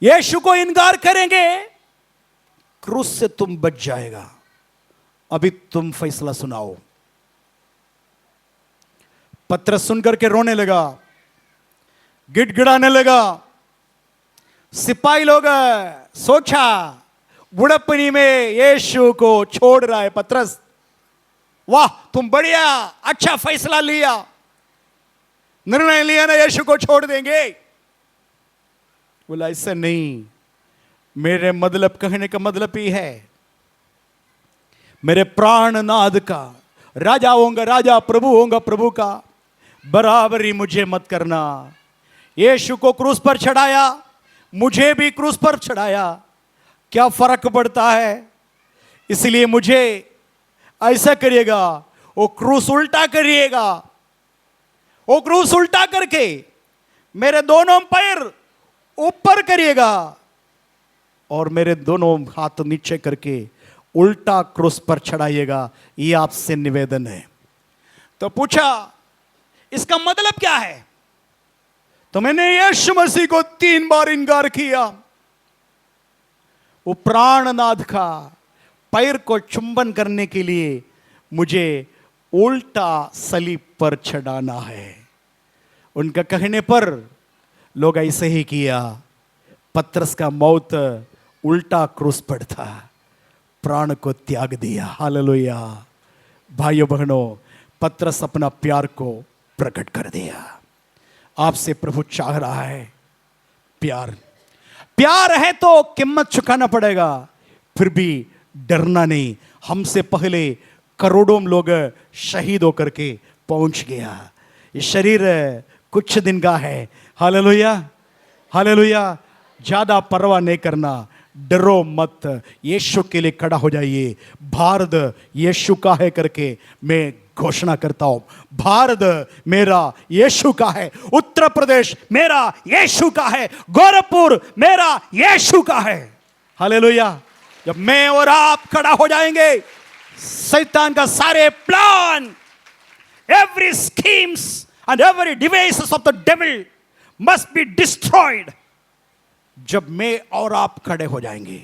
यीशु को इनकार करेंगे, क्रूस से तुम बच जाएगा। अभी तुम फैसला सुनाओ। पतरस सुनकर के रोने लगा, गिड़गिड़ाने लगा। सिपाही लोग सोचा, बुढ़ापनी में यीशु को छोड़ रहा है पतरस, वाह तुम बढ़िया अच्छा फैसला लिया, निर्णय लिया ना, यीशु को छोड़ देंगे। बोला, ऐसा नहीं, मेरे मतलब कहने का मतलब ही है, मेरे प्राणनाथ का, राजा होऊंगा राजा, प्रभु होऊंगा प्रभु का, बराबरी मुझे मत करना। यीशु को क्रूस पर चढ़ाया, मुझे भी क्रूस पर चढ़ाया, क्या फर्क पड़ता है? इसलिए मुझे ऐसा करिएगा, वो क्रूस उल्टा करिएगा, वो क्रूस उल्टा करके मेरे दोनों पैर ऊपर करिएगा और मेरे दोनों हाथ नीचे करके उल्टा क्रूस पर चढ़ाइएगा। ये आपसे निवेदन है। तो पूछा, इसका मतलब क्या है? तो मैंने यीशु मसीह को 3 बार इनकार किया। वो प्राणनाथ का पैर को चुंबन करने के लिए मुझे उल्टा सलीब पर चढ़ाना है। उनका कहने पर लोग ऐसे ही किया। पतरस का मौत उल्टा क्रूस पर था, प्राण को त्याग दिया। हालेलुया। भाइयों बहनों, पतरस अपना प्यार को प्रकट कर दिया। आपसे प्रभु चाह रहा है प्यार। प्यार है तो कीमत चुकाना पड़ेगा, फिर भी डरना नहीं। हमसे पहले करोड़ों लोग शहीद होकर के पहुंच गया। ये शरीर कुछ दिन का है। Hallelujah, hallelujah. ज्यादा परवाह नहीं करना, डरो मत, यीशु के लिए खड़ा हो जाइए। भारत यीशु का है करके मैं घोषणा करता हूं, भारत मेरा यीशु का है, उत्तर प्रदेश मेरा यीशु का है, गोरखपुर मेरा यीशु का है। हालेलुया। जब मैं और आप खड़ा हो जाएंगे, शैतान का सारे plan, every schemes and every devices of the devil must be destroyed. जब मैं और आप खड़े हो जाएंगे,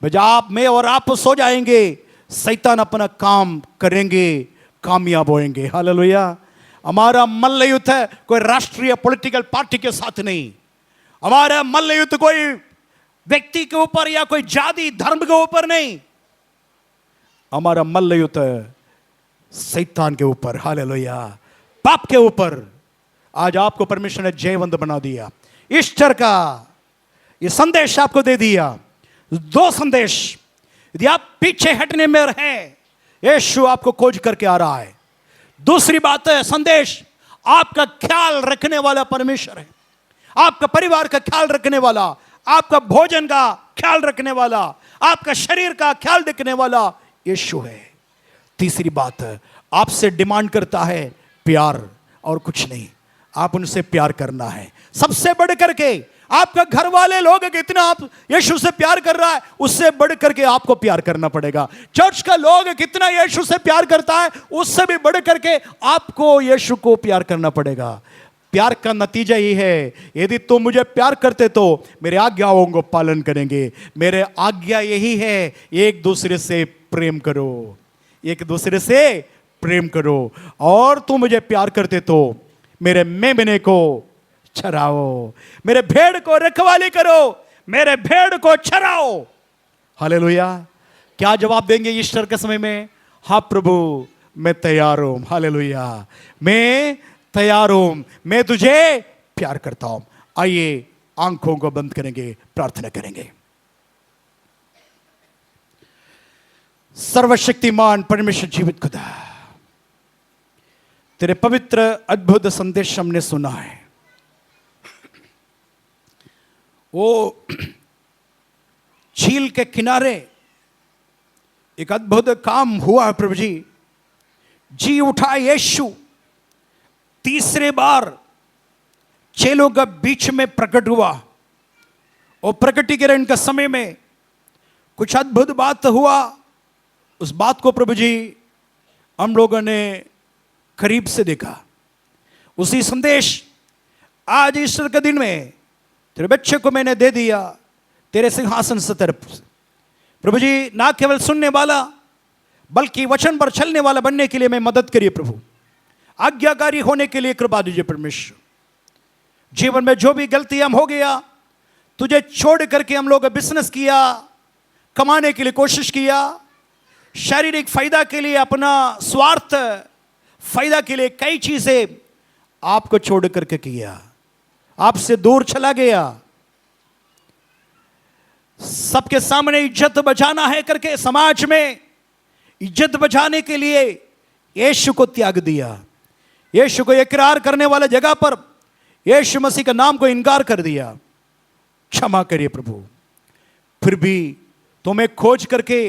जब मैं और आप सो जाएंगे, शैतान अपना काम करेंगे, कामयाब होएंगे। हालेलुया। हमारा मल्ल युद्ध है कोई राष्ट्रीय पॉलिटिकल पार्टी के साथ नहीं। हमारा मल्ल युद्ध कोई व्यक्ति के ऊपर या कोई जाति धर्म के ऊपर नहीं। हमारा मल्ल युद्ध शैतान के ऊपर। हालेलुया। पाप के ऊपर आज आपको परमेश्वर ने जयवंत बना दिया। ईस्टर का ये संदेश आपको दे दिया। दो संदेश, यदि आप पीछे हटने में रहे, यीशु आपको खोज करके आ रहा है। दूसरी बात है, संदेश आपका ख्याल रखने वाला परमेश्वर है, आपका परिवार का ख्याल रखने वाला, आपका भोजन का ख्याल रखने वाला, आपका शरीर का ख्याल रखने वाला यीशु है। तीसरी बात है, आपसे डिमांड करता है प्यार और कुछ नहीं, आप उनसे प्यार करना है। सबसे बढ़ करके आपका घर वाले लोग कितना आप यीशु से प्यार कर रहा है, उससे बढ़ करके आपको प्यार करना पड़ेगा। चर्च का लोग कितना यीशु से प्यार करता है, उससे भी बढ़ करके आपको यीशु को प्यार करना पड़ेगा। प्यार का नतीजा ही है, यदि तुम मुझे प्यार करते तो मेरे आज्ञाओं को पालन करेंगे। मेरे आज्ञा यही है, एक दूसरे से प्रेम करो, एक दूसरे से प्रेम करो। और तुम मुझे प्यार करते तो मेरे मेमने को चराओ, मेरे भेड़ को रखवाली करो, मेरे भेड़ को चराओ। हालेलुया। क्या जवाब देंगे ईस्टर के समय में? हाँ प्रभु, मैं तैयार हूं। हालेलुया, मैं तैयार हूं, मैं तुझे प्यार करता हूं। आइए आंखों को बंद करेंगे, प्रार्थना करेंगे। सर्वशक्तिमान परमेश्वर जीवित खुदा, तेरे पवित्र अद्भुत संदेश हमने सुना है। वो झील के किनारे एक अद्भुत काम हुआ प्रभु जी उठा यीशु तीसरे बार चेलों का बीच में प्रकट हुआ। और प्रकटीकरण के समय में कुछ अद्भुत बात हुआ। उस बात को प्रभु जी हम लोगों ने करीब से देखा। उसी संदेश आज ईस्टर के दिन में तेरे बच्चे को मैंने दे दिया तेरे सिंहासन से तरफ से। प्रभु जी, ना केवल सुनने वाला बल्कि वचन पर चलने वाला बनने के लिए मैं मदद करिए प्रभु। आज्ञाकारी होने के लिए कृपा दीजिए परमेश्वर। जीवन में जो भी गलती हम हो गया, तुझे छोड़ करके हम लोग बिजनेस किया, कमाने के लिए कोशिश किया, शारीरिक फायदा के लिए, अपना स्वार्थ फायदा के लिए कई चीजें आपको छोड़ करके किया, आपसे दूर चला गया। सबके सामने इज्जत बचाना है करके समाज में इज्जत बचाने के लिए यीशु को त्याग दिया। यीशु को इकरार करने वाले जगह पर यीशु मसीह का नाम को इनकार कर दिया। क्षमा करिए प्रभु। फिर भी तुम्हें खोज करके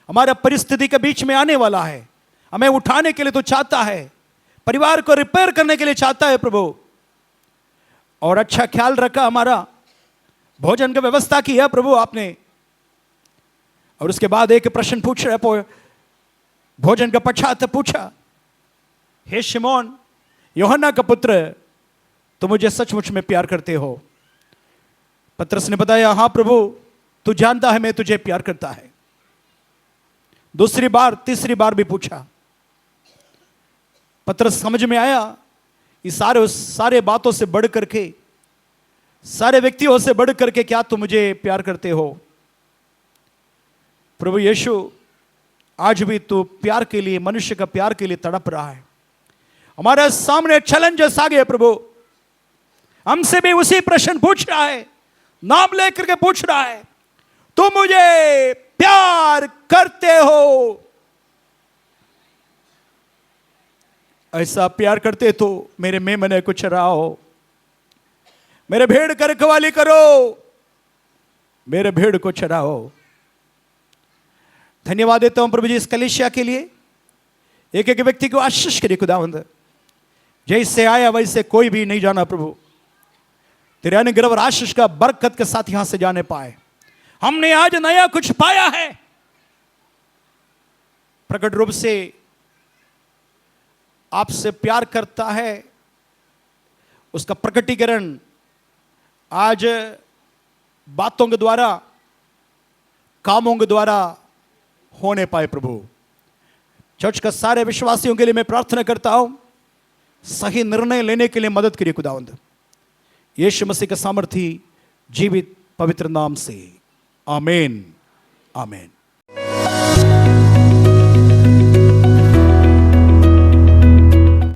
हमारा परिस्थिति के बीच में आने वाला है। हमें उठाने के लिए तो चाहता है, परिवार को रिपेयर करने के लिए चाहता है प्रभु। और अच्छा ख्याल रखा, हमारा भोजन की व्यवस्था की है प्रभु आपने। और उसके बाद एक प्रश्न पूछ रहे, भोजन का पश्चात पूछा, हे शिमोन यूहन्ना का पुत्र, तो मुझे सचमुच में प्यार करते हो? पतरस ने बताया, हाँ प्रभु, तू जानता है मैं तुझे प्यार करता है। दूसरी बार तीसरी बार भी पूछा। पतरस समझ में आया, ये सारे बातों से बढ़ करके, सारे व्यक्तियों से बढ़ करके क्या तुम मुझे प्यार करते हो? प्रभु यीशु, आज भी तू प्यार के लिए, मनुष्य का प्यार के लिए तड़प रहा है। हमारे सामने चैलेंजेस आ गए प्रभु, हमसे भी उसी प्रश्न पूछ रहा है, नाम लेकर के पूछ रहा है, तुम मुझे प्यार करते हो? ऐसा प्यार करते तो मेरे मेमने को चराओ, मेरे भेड़ का रखवाली करो, मेरे भेड़ को चराओ। धन्यवाद देता हूं प्रभु जी इस कलीसिया के लिए। एक एक व्यक्ति को आशीष करिए खुदावंद। जैसे आया वैसे कोई भी नहीं जाना प्रभु, तेरे अनुग्रह और आशीष का बरकत के साथ यहां से जाने पाए। हमने आज नया कुछ पाया है। प्रकट रूप से आपसे प्यार करता है, उसका प्रकटीकरण आज बातों के द्वारा, कामों के द्वारा होने पाए प्रभु। चर्च का सारे विश्वासियों के लिए मैं प्रार्थना करता हूं, सही निर्णय लेने के लिए मदद करिए खुदावंद, यीशु मसीह का सामर्थी जीवित पवित्र नाम से। आमीन, आमीन।